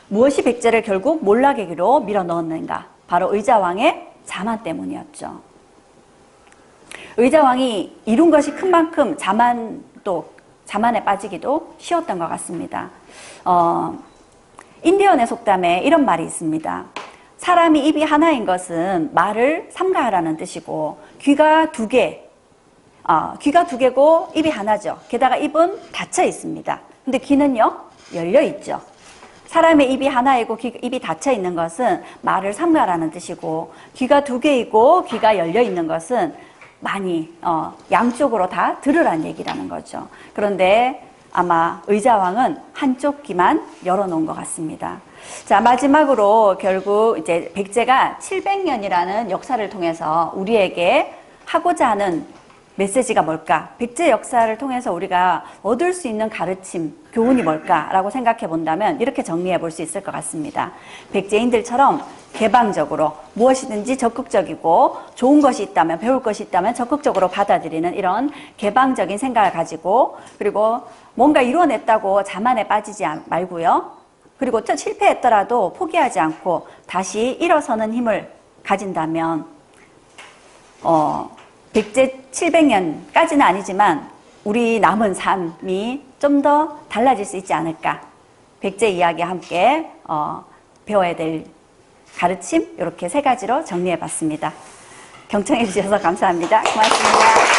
무엇이 백제를 결국 몰락의 길로 밀어넣었는가? 바로 의자왕의 자만 때문이었죠. 의자왕이 이룬 것이 큰 만큼 자만에 빠지기도 쉬웠던 것 같습니다. 인디언의 속담에 이런 말이 있습니다. 사람이 입이 하나인 것은 말을 삼가하라는 뜻이고 귀가 두 개고 입이 하나죠. 게다가 입은 닫혀 있습니다. 근데 귀는요 열려 있죠. 사람의 입이 하나이고 입이 닫혀 있는 것은 말을 삼가라는 뜻이고 귀가 두 개이고 귀가 열려 있는 것은 많이 양쪽으로 다 들으란 얘기라는 거죠. 그런데 아마 의자왕은 한쪽 귀만 열어놓은 것 같습니다. 자, 마지막으로 결국 이제 백제가 700년이라는 역사를 통해서 우리에게 하고자 하는 메시지가 뭘까? 백제 역사를 통해서 우리가 얻을 수 있는 가르침, 교훈이 뭘까라고 생각해 본다면 이렇게 정리해 볼 수 있을 것 같습니다. 백제인들처럼 개방적으로 무엇이든지 적극적이고 좋은 것이 있다면, 배울 것이 있다면 적극적으로 받아들이는 이런 개방적인 생각을 가지고, 그리고 뭔가 이뤄냈다고 자만에 빠지지 말고요. 그리고 또 실패했더라도 포기하지 않고 다시 일어서는 힘을 가진다면 백제 700년까지는 아니지만 우리 남은 삶이 좀 더 달라질 수 있지 않을까. 백제 이야기와 함께 배워야 될 가르침 이렇게 세 가지로 정리해 봤습니다. 경청해 주셔서 감사합니다. 고맙습니다.